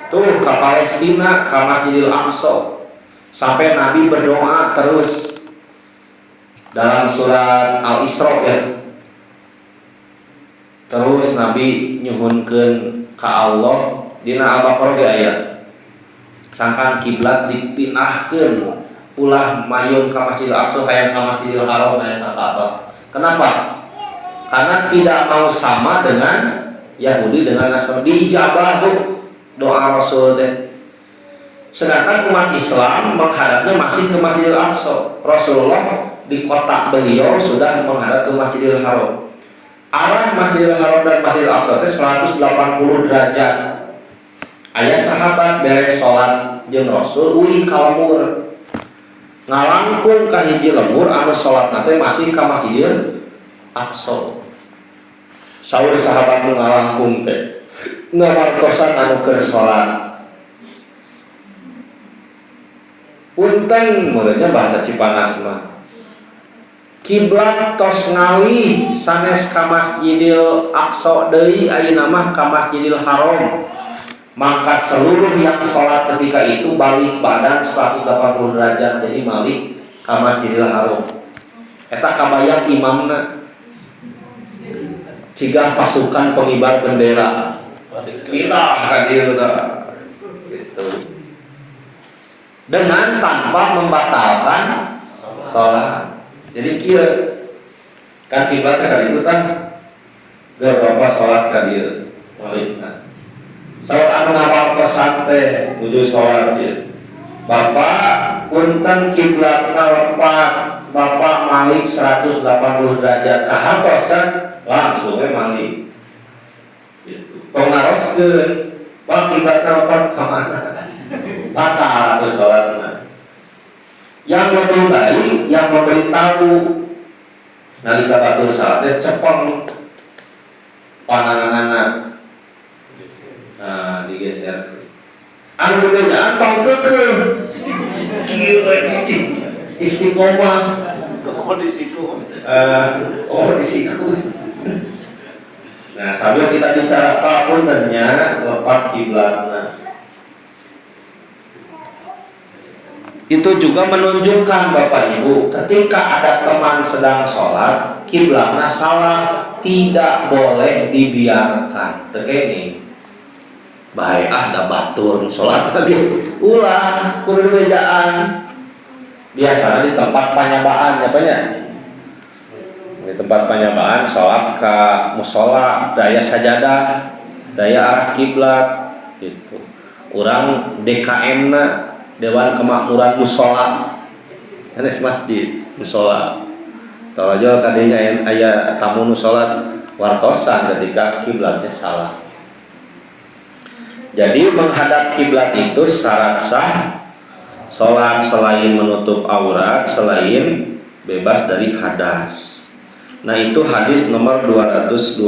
Tuh ke Palestina, ke Masjidil Aqsa, sampai Nabi berdoa terus dalam surat Al-Isra ya. Terus Nabi nyuhunkeun ka Allah dina Al-Baqarah di ayat sangkan kiblat dipindahkeun ulah mayun ka Masjidil Aqsa hayang ka Masjidil Haram hayang ka Ka'bah. Kenapa? Karena tidak mau sama dengan Yahudi dengan Nasrani. Diijabah doa Rasul teh. Sedangkan umat Islam menghadapnya masih ke Masjidil Aqsa. Rasulullah di kota beliau sudah menghadap ke Masjidil Haram. Arah Masjidil Haram dan Masjidil Aqsa teh 180 derajat. Aya sahabat beres salat jeung Rasul uing ka lembur. Ngalangkung ka hiji lembur anu salatna teh masih ka Masjidil Aqsa. Saur sahabat nu ngalangkung teh ngamartosan anu keur salat. Punten muridnya bahasa Cipanas mah. Kiblat tos ngawi sanes ka Masjidil Aqsa deui ayeuna mah ka Masjidil Haram. Maka seluruh yang sholat ketika itu balik badan 180 derajat, jadi balik ke Masjidil Haram. Eta kabayang imamna cigah pasukan pengibar bendera. Kita hadir gitu. Dengan tanpa membatalkan sholat. Jadi kira kan kiblatnya kali itu kan gak bapak sholat kali balik. Salat anu ngapal pesan teh nuju salat ieu. Bapak punten kiblatna lepat, Bapak malik 180 derajat ka hatos kan langsung we malik. Gitu. Tong ngaroskeun, Pak kiblatna lepat ka mana? Batal atuh salatna. Yang lebih baik yang memberitahu nalika batur salat teh cepeng pananganna. Nah, digeser. Anu bedaan tong keukeuh. Kieu istiqomah. Oh di siku. Di siku. Nah, sambil kita bicara puntennya lepas kiblatna. Itu juga menunjukkan Bapak Ibu, ketika ada teman sedang sholat, kiblatna salah, tidak boleh dibiarkan. Tegeni, baik ada batur sholat lagi, ulah kurbejaan. Biasanya di tempat penyembaan, apa ya? Di tempat penyembaan sholat ke musola, daya sajadah, daya arah kiblat, gitu. Orang DKM na Dewan Kemakmuran Musola, sanes masjid musola. Kalau aja kadinya aya tamu musolat wartosan ketika kiblatnya salah. Jadi menghadap kiblat itu syarat sah sholat selain menutup aurat, selain bebas dari hadas. Nah itu hadis nomor 225.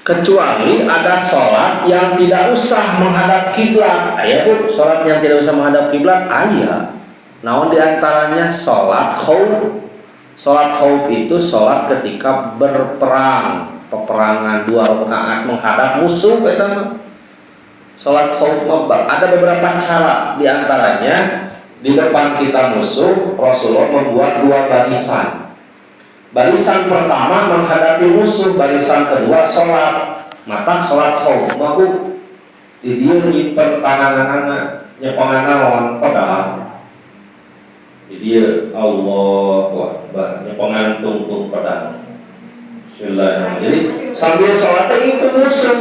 Kecuali ada sholat yang tidak usah menghadap kiblat. Aya Bu, sholat yang tidak usah menghadap kiblat aya. Namun diantaranya sholat khauf. Sholat khauf itu sholat ketika berperang, peperangan 2 rakaat menghadap musuh. Sholat khauf ada beberapa cara. Diantaranya di depan kita musuh, Rasulullah membuat 2 barisan. Barisan pertama menghadapi musuh, barisan kedua sholat. Maka sholat khauf mabu di dia nyimpen pananganana nyepongan naon pedang. Di dia Allahu Akbar nyepongan tungtung pedang. Bismillahirrahmanirrahim. Jadi sambil sholat itu musuh.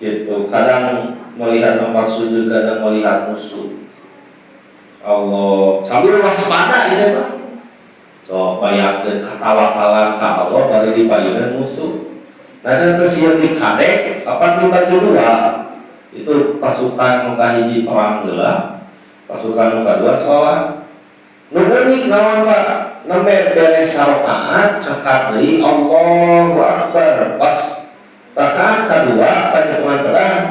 Gitu, kadang melihat tempat sujud, kadang melihat musuh. Allah sambil waspada ya Pak. So bayangkeun katawa-tawa ka Allah bari dipayungan musuh. Nah sanes sieun dikadek kapan dibagi 2. Itu pasukan muka hiji perang heula, pasukan muka 2 sholat. Nu geuning naon Pak? Nembe beres rakaat cekak deui Allahu Akbar. Pas rakaat kedua panjungan pedang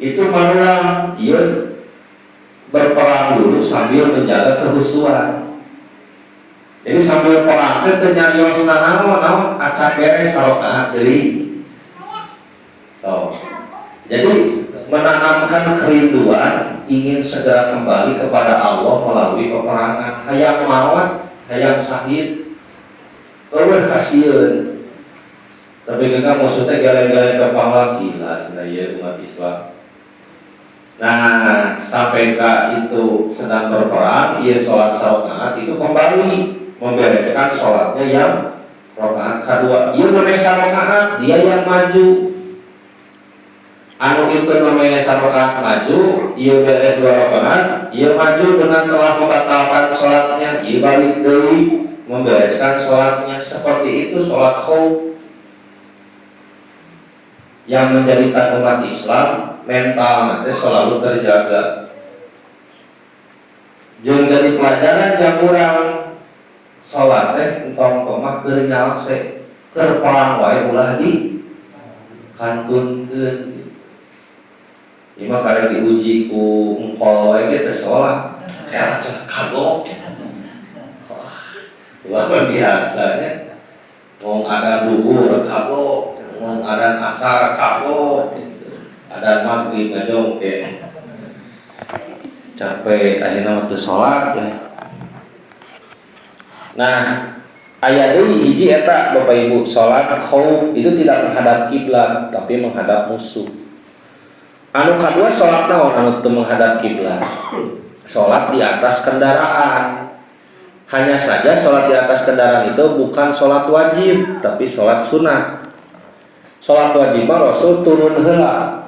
itu manulang ieu berperang dulu sambil menjaga kehusuan. Jadi sambil perang teh teu nyarios naon acak beres rakaat deui. So, jadi menanamkan kerinduan ingin segera kembali kepada Allah melalui peperangan. Hayang mawat, hayang syahid. Eueuh kasieun. Tapi kita maksudnya gale-gale kepala gila cenah ieu umat Islam. Nah, sampai itu sedang berperang, ia sholat rakaat itu kembali membereskan sholatnya yang rakaat kedua. Ia memesa rakaat, dia yang maju. Anu itu namanya rakaat maju, ia beres 2 rakaat, ia maju dengan telah membatalkan sholatnya, ia balik deui membereskan sholatnya. Seperti itu sholat khauf yang menjadikan umat Islam mental nanti selalu terjaga. Jeung jadi pelajaran yang kurang sholat teh entong komah keur nyalse keur perang wae ulah di kantunkeun. Ieu mah karek diuji ku engkol wae ge teh sholat. Ya cenah kagok. Luar biasanya. Wong ada duhur kagok, wong ada asar kagok. Ada maghrib ngajongke capek akhirnya waktu sholat ya. Nah aya deui hiji eta Bapak Ibu, sholat khauf itu tidak menghadap kiblat tapi menghadap musuh. Anu kadua sholat naon anu teu menghadap kiblat? Sholat di atas kendaraan. Hanya saja sholat di atas kendaraan itu bukan sholat wajib tapi sholat sunat. Sholat wajib Rasul turun heula.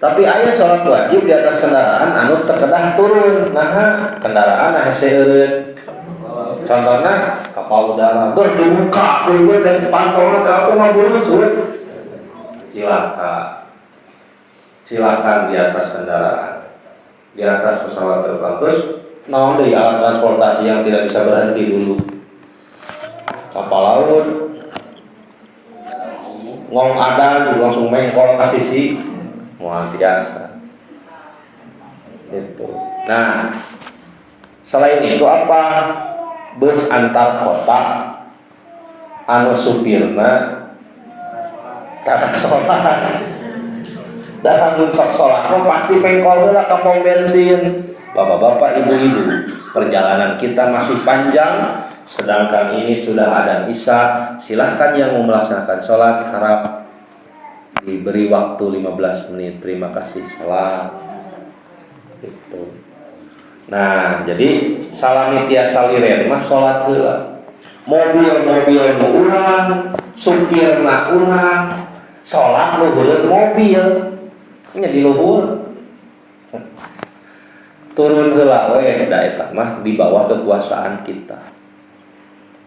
Tapi aya sholat wajib di atas kendaraan anu terkedah turun. Nah, kendaraan hese eureun. Contohna kapal udara berduka kuwi dari pantona ka aku ngaburusut. Silakan di atas kendaraan. Di atas pesawat terbang. Terus naon deui alat transportasi yang tidak bisa berhenti dulu? Kapal laut. Ngong adan langsung mengkol ka sisi. Luar biasa itu. Nah selain itu apa? Bus antar kota anu supirna tara sholat. Dan mun sok sholat pasti pengkol heula ka pom bensin. Bapak-bapak, ibu-ibu, perjalanan kita masih panjang, sedangkan ini sudah adzan Isya. Silahkan yang mau melaksanakan sholat harap diberi waktu 15 menit. Terima kasih, sholat. Gitu. Nah, jadi salami tiasa liren mah sholat heula. Mobil nu urang, supirna urang, sholat luhur mobil. Nya di luhur. Turun heula we da eta mah di bawah kekuasaan kita.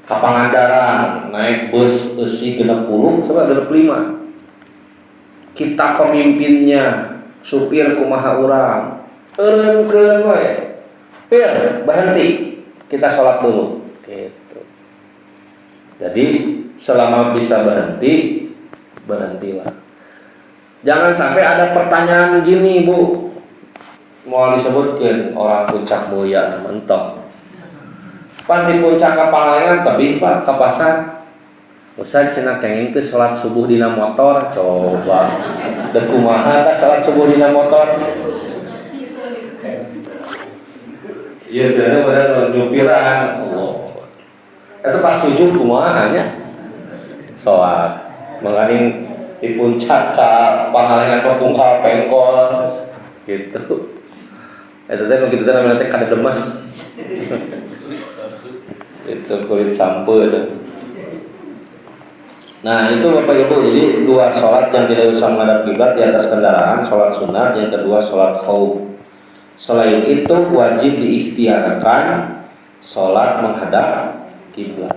Ka Pangandaran naik bus eusi 60 coba 65. Kita pemimpinnya, supir kumaha urang. Eureunkeun we. Pir, berhenti. Kita sholat dulu. Gitu. Jadi selama bisa berhenti, berhentilah. Jangan sampai ada pertanyaan gini, Bu. Mau disebutkan orang puncak mulia mentok. Panti puncak ka Pangalengan tebih Pak ka pasar. Ustaz cenah kenging teh salat subuh dina motor, coba. Da kumaha tah salat subuh dina motor? Iya cenah bener nyupiran. Oh. Eta pas sujud kumaha nya? Salat. Mangkaning di puncak ka Pangalengan pungkal pengkol gitu. Eta teh begitu teh namanya teh kada lemes. Itu kulit sampul. Nah itu Bapak Ibu, jadi dua sholat yang tidak usah menghadap kiblat di atas kendaraan, sholat sunat, yang kedua sholat khauf. Selain itu wajib diikhtiarkan sholat menghadap kiblat.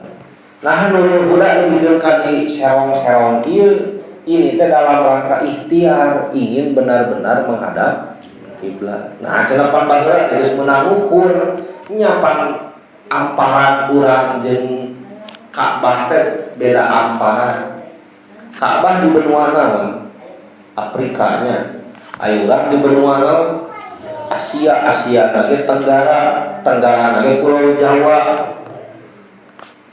Nah nurul huda diberikan di serong-serong kieu, ini teh dalam rangka ikhtiar ingin benar-benar menghadap kiblat. Nah cenah pandangan terus menang ukur nyapan amparan urang jeung Ka'bah teh beda amparan. Ka'bah di benua naon? Afrikanya. Aya urang di benua naon? Asia lagi Tenggara lagi Pulau Jawa.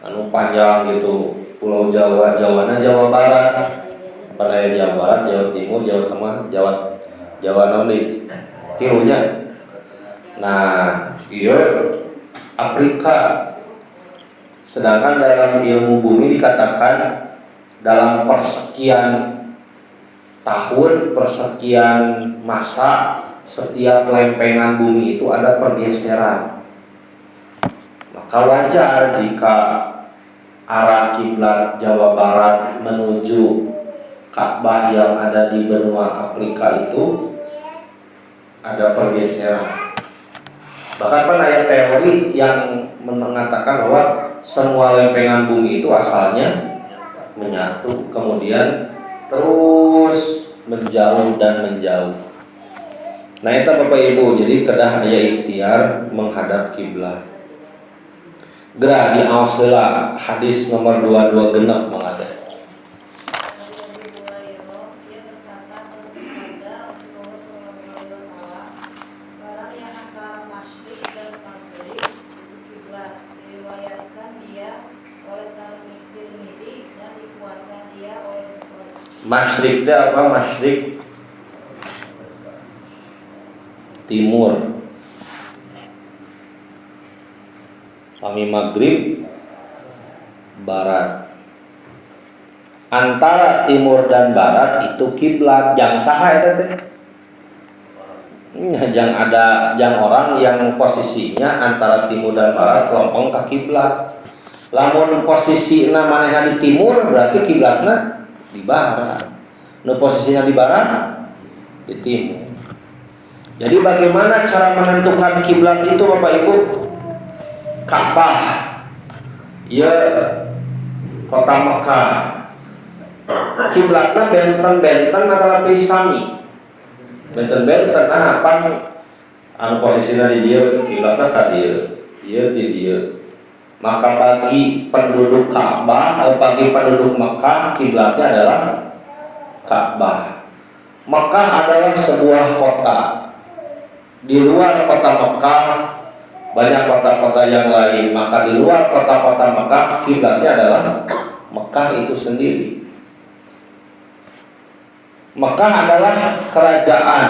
Anu panjang gitu, Pulau Jawa, Jawa Barat. Pada Jawa Barat, Jawa Timur, Jawa Tengah, Jawa naon di tilunya. Nah, ieu Afrika. Sedangkan dalam ilmu bumi dikatakan dalam persekian tahun, persekian masa, setiap lempengan bumi itu ada pergeseran. Maka wajar jika arah kiblat Jawa Barat menuju Ka'bah yang ada di benua Afrika itu ada pergeseran. Bahkan ada teori yang mengatakan bahwa semua lempengan bumi itu asalnya menyatu, kemudian terus menjauh dan menjauh. Nah itu Bapak Ibu, jadi kedah aya ikhtiar menghadap kiblat. Gerah di awasela hadis nomor 22 genep mengatakan. Masyrik itu apa? Masyrik timur. Sami maghrib barat. Antara timur dan barat itu kiblat. Jang saha eta teh? Jang orang yang posisinya antara timur dan barat kelompong ka kiblat. Lamun posisina manehna di timur berarti kiblatna di barat. Nu posisinya di barat di timur. Jadi bagaimana cara menentukan kiblat itu Bapak Ibu? Ka'bah. Ya kota Mekah. Kiblatna benten-benten adalah pisami. Benten-benten pan anu posisinya di dieu kiblatna ka dieu. Ieu di dieu. Maka bagi penduduk Ka'bah atau bagi penduduk Mekah kiblatnya adalah Ka'bah. Mekah adalah sebuah kota. Di luar kota Mekah banyak kota-kota yang lain. Maka di luar kota-kota Mekah kiblatnya adalah Mekah itu sendiri. Mekah adalah kerajaan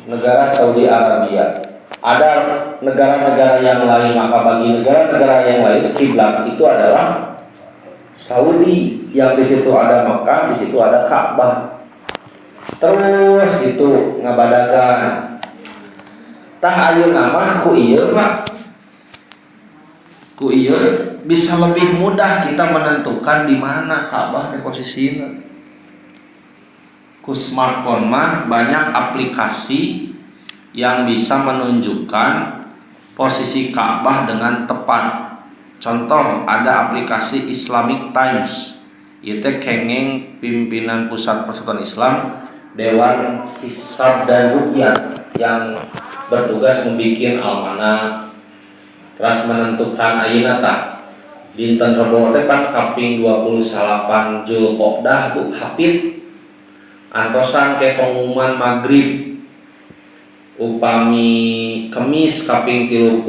negara Saudi Arabia. Ada negara-negara yang lain, maka bagi negara-negara yang lain kiblat itu adalah Saudi, yang di situ ada Mekah, di situ ada Ka'bah. Terus itu ngabadagan. Tah ayeuna mah ku ieu Pak. Ku ieu bisa lebih mudah kita menentukan di mana Ka'bah teh posisinya. Ku smartphone mah banyak aplikasi yang bisa menunjukkan posisi Ka'bah dengan tepat. Contoh, ada aplikasi Islamic Times. Ieu teh kenging pimpinan Pusat Persatuan Islam Dewan Hisab dan Ruqyah yang bertugas membikin almanah, terus menentukan ayeuna tah dinten Rebo teh pan kaping 28 Zulqa'dah Bu hafid antosan ke pengumuman maghrib upami Kemis kaping 30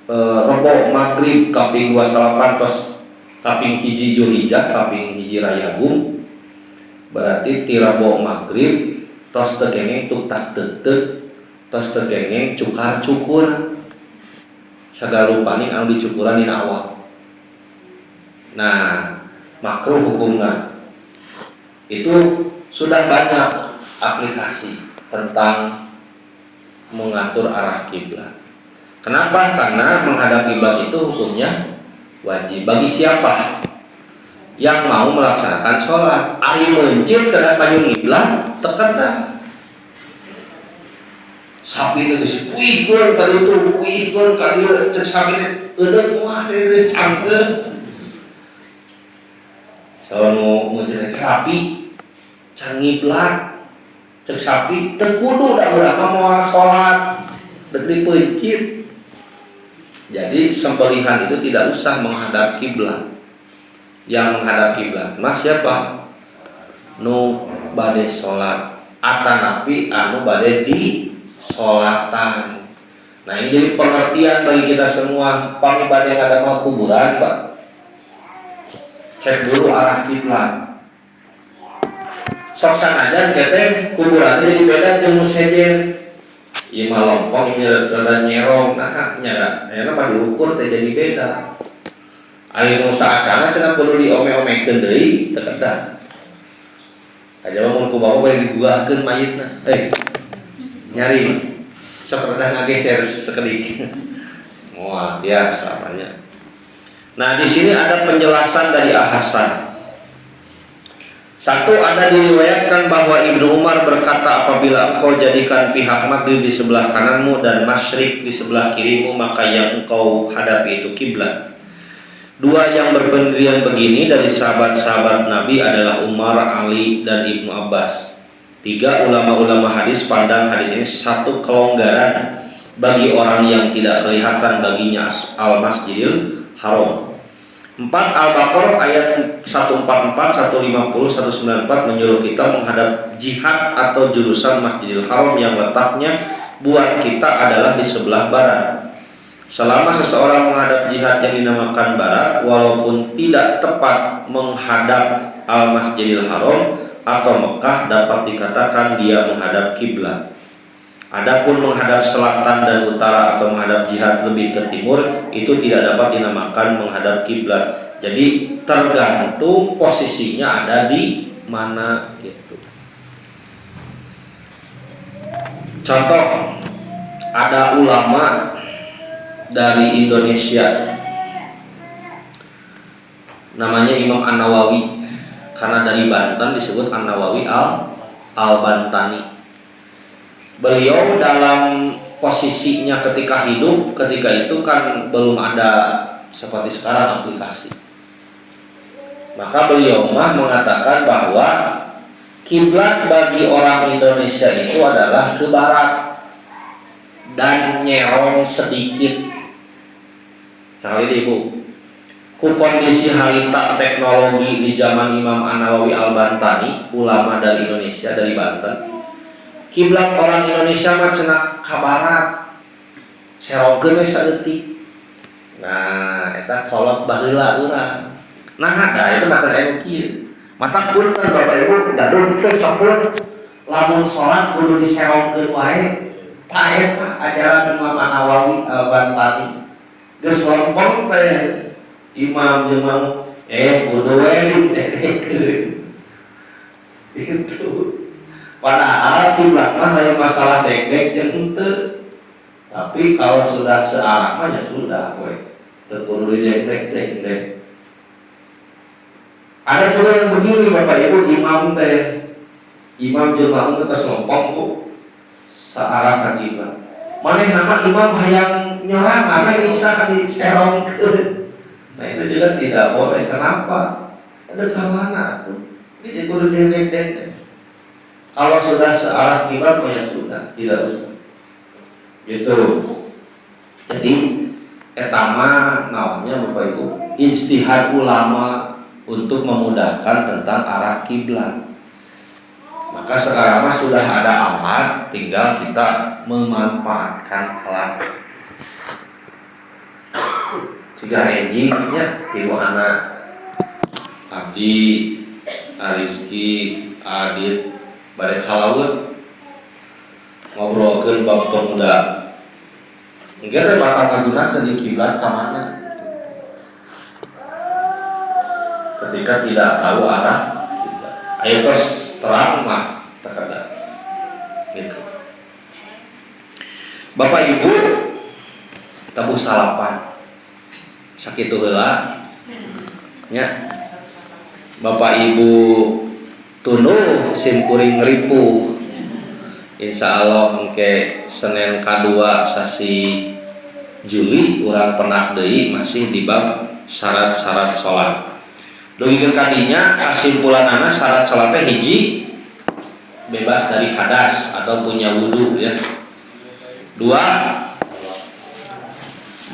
Rebo maghrib kaping 28 tos kaping hiji Zulhijjah kaping hiji Rayagung berarti ti Rebo maghrib tos teu kenging tuk tak teuteuk tos teu kenging cukar cukur sagalupaning anu dicukuran dina awak. Nah, makruh hukumna. Itu sudah banyak aplikasi tentang mengatur arah kiblat. Kenapa? Karena menghadap kiblat itu hukumnya wajib bagi siapa yang mau melaksanakan sholat. Ari mencit kana payung kiblat teken dah. Sapi itu geus puihkeun ka ditu, puihkeun ka dieu, cek sapi teh eudeuk moal teh geus cangkeun. Saunu muncul rapi, can ngiblat, cek sapi teu kudu da urang mah moal salat, deuk dipeuncit. Jadi sembelihan itu tidak usah menghadap kiblat. Yang menghadap kiblat mah siapa? Nu bade salat, atanapi anu bade di sholatan. Nah ini jadi pengertian bagi kita semua. Pamibade ngadamel kuburan Pak, cek dulu arah kiblat. Sok sanajan kete kuburan jadi beda jeung sejen. Ieu mah lompong ieu rada nyerong, nah nya aya mah diukur teh jadi beda. Ari nu saacana cenah kudu diome-omekeun deui teu kedah. Aja mah mun ku bawa bari diguakeun mayitna. Nyari sok rada ngageser sekedik. Wah, biasa banyak. Nah, di sini ada penjelasan dari Al-Hasan. Satu, ada diriwayatkan bahwa Ibnu Umar berkata, apabila engkau jadikan pihak maghrib di sebelah kananmu dan masyrik di sebelah kirimu, maka yang engkau hadapi itu kiblat. Dua yang berpendirian begini dari sahabat-sahabat Nabi adalah Umar, Ali, dan Ibnu Abbas. Tiga, ulama-ulama hadis pandang hadis ini satu kelonggaran bagi orang yang tidak kelihatan baginya al-masjidil haram. 4. Al-Baqarah ayat 144, 150, 194 menyuruh kita menghadap jihad atau jurusan Masjidil Haram yang letaknya buat kita adalah di sebelah barat. Selama seseorang menghadap jihad yang dinamakan barat, walaupun tidak tepat menghadap al-Masjidil Haram atau Mekah, dapat dikatakan dia menghadap kiblat. Adapun menghadap selatan dan utara atau menghadap jihad lebih ke timur, itu tidak dapat dinamakan menghadap kiblat. Jadi tergantung posisinya ada di mana gitu. Contoh, ada ulama dari Indonesia namanya Imam An-Nawawi. Karena dari Banten disebut An-Nawawi Al-Bantani. Beliau dalam posisinya ketika hidup, ketika itu kan belum ada seperti sekarang aplikasi. Maka beliau mengatakan bahwa kiblat bagi orang Indonesia itu adalah ke barat dan nyerong sedikit. Sekali Ibu, ku kondisi harita teknologi di zaman Imam An-Nawawi Al-Bantani, ulama dari Indonesia dari Banten, kiblat orang Indonesia mah cenah ka barat, serongkeun we saeutik. Nah, eta kolot baheula urang. Nah ada itu masalah ilmu kieu. Mata pun kan Bapak Ibu gaduh teh sampun lamun salat kudu diserongkeun wae. Ta eta ajaran Imam An-Nawawi Al-Bantani. Geus lompong teh imam jeung kudu we didedekeun. Itu. Padahal kiblat mah hanya masalah dek-dek jeung henteu. Tapi kalau sudah searah mah ya sudah we. Teu kudu didek-dek. Ada juga yang begini Bapak Ibu, imam jeung makmum teh lompong ku searah ka kiblat. Manehna imam hayang nyerang karena bisa diserongkeun. Nah itu juga tidak boleh. Kenapa? Ada kamana tuh? Ini kudu dendek. Kalau sudah searah kiblat ya sudah, tidak usah. Gitu. Jadi etama namanya Bapak Ibu, ijtihad ulama untuk memudahkan tentang arah kiblat. Maka sekarang mah sudah ada alat, tinggal kita memanfaatkan alat. Jika enjingnya ibu anak Abdi, Arizki, Adit, bade salawut ngobrolkeun bab pemuda. Engke teh bakal ngagunakeun di kiblat ka mana? Ketika tidak tahu arah kiblat. Ayo tos terang mah terkadang. Gitu. Bapak Ibu tabu salapan. Sakitu heula nya. Bapak Ibu tunu sim kuring ripu. Insya Allah engke Senin kedua sasi Juli urang pernah deui masih di bab syarat-syarat salat. Dugikeun kadinya kasimpulanana syarat salat teh hiji bebas dari hadas atau punya wudu ya. 2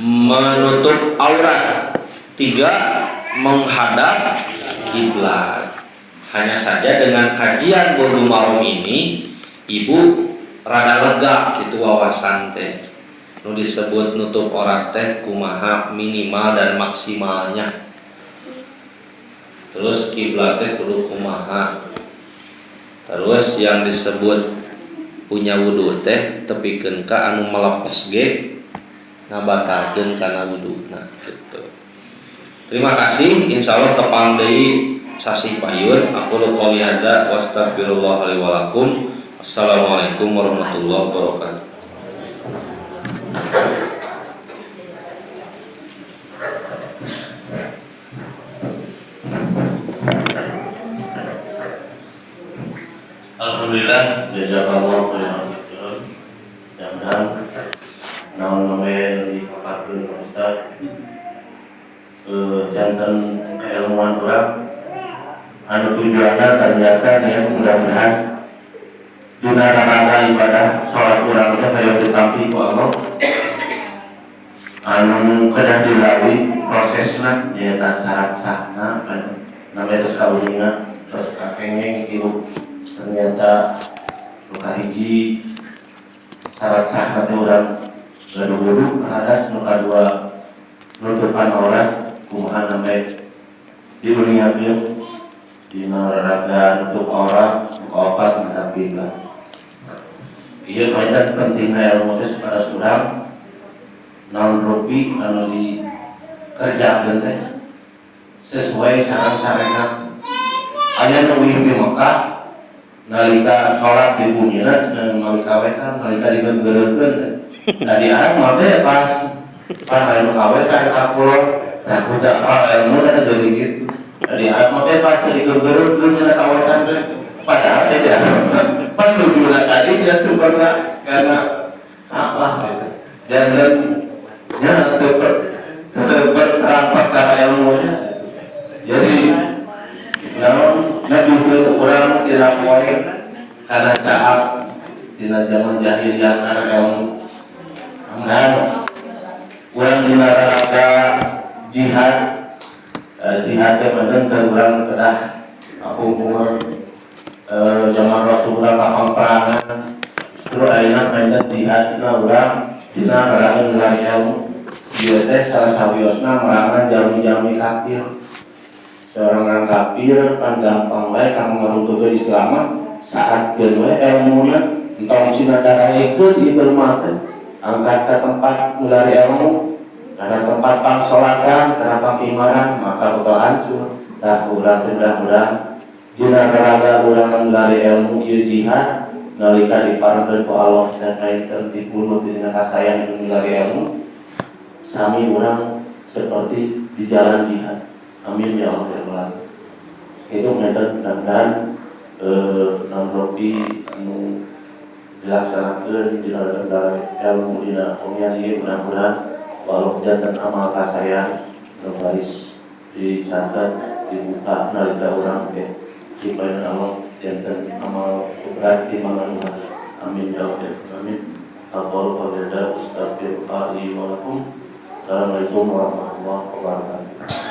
menutup aurat. 3 menghadap kiblat. Hanya saja dengan kajian Bulughul Maram ini ibu rada lega gitu wawasan teh. Nu disebut nutup aurat teh kumaha minimal dan maksimalnya. Terus kiblat teh kudu kumaha. Terus yang disebut punya wudu teh tepikeun ka anu melepes ge ngabatalkeun kana wuduna gitu. Terima kasih, insyaallah tepang deui sasi payun. Aku qouli hadza wa astaghfirullah li wa lakum. Assalamualaikum warahmatullahi wabarakatuh. Alhamdulillah, jazakallahu khairan. Mudah-mudahan naon-naon dipaparkeun Ustaz janten keilmuan urang anu tujuanna ternyata ya mudah-mudahan dina rangka ibadah salat urang teh hayang ditampi ku Allah anu kedah dilalui prosesna nyaeta syarat sahna namanya terus kauningan terus kakengeng kieu ternyata luka hiji syarat sahna teh urang gaduh wudu hadas nu kadua nutupan aurat kumaha namanya di dunia ieu dina raraga nutup aurat opat ngadap kiblat. Ieu banyak pentingna ilmu teh pada surang naon rupi anu dikerjakeun teh sesuai sareng-sarengna. Aya nu di Mekah nalika salat dibunyian cenah nalika wetan nalika digeureurkeun da di Arab mah bebas pan anu kawetan ka kulon nah budak ilmu teh jadi gitu di Arab mah bebas digeureurkeun cenah kawetan teh padahal teh pan duduna tadi dia tuh karena apa gitu jangan nya berterang perkara ilmunya jadi nabi itu orang tidak poin karena caak dina zaman jahiliyah karena ilmu kemudian orang dinaraga jihad jihadnya badan ke orang kedah aku umur zaman Rasulullah kapal perangan justru ayeuna mainan jihad dina orang dina rarangan gelar ilmu dia teh salah sawiosna merangan jalmi-jalmi kafir seorang kafir kan gampang wae kang ngarungkeun Islam saatkeun wae elmuna entong sina daraekeun ieu mah angkat ke tempat mulai ilmu ada tempat pangsolatan ada pangimaran maka bakal hancur tah urang mudah-mudahan dina raga urang mulai ilmu ieu jihad nalika diparenkeun ku Allah dan kaitkeun dibunuh dina kasayan mulai ilmu sami urang seperti di jalan jihad. Amin ya Allah ya Allah. Itu mudah-mudahan non-robi anu dilaksanakan di dalam ilmu dina umian ieu mudah-mudahan walau jantan amal kasayan garis dicatat dibuka nalika urang teh supaya Allah jantan amal berat di mangan urang. Amin ya Allah. Amin. Aqulu qawli hadza astaghfirullah li wa lakum. Assalamualaikum warahmatullahi wabarakatuh.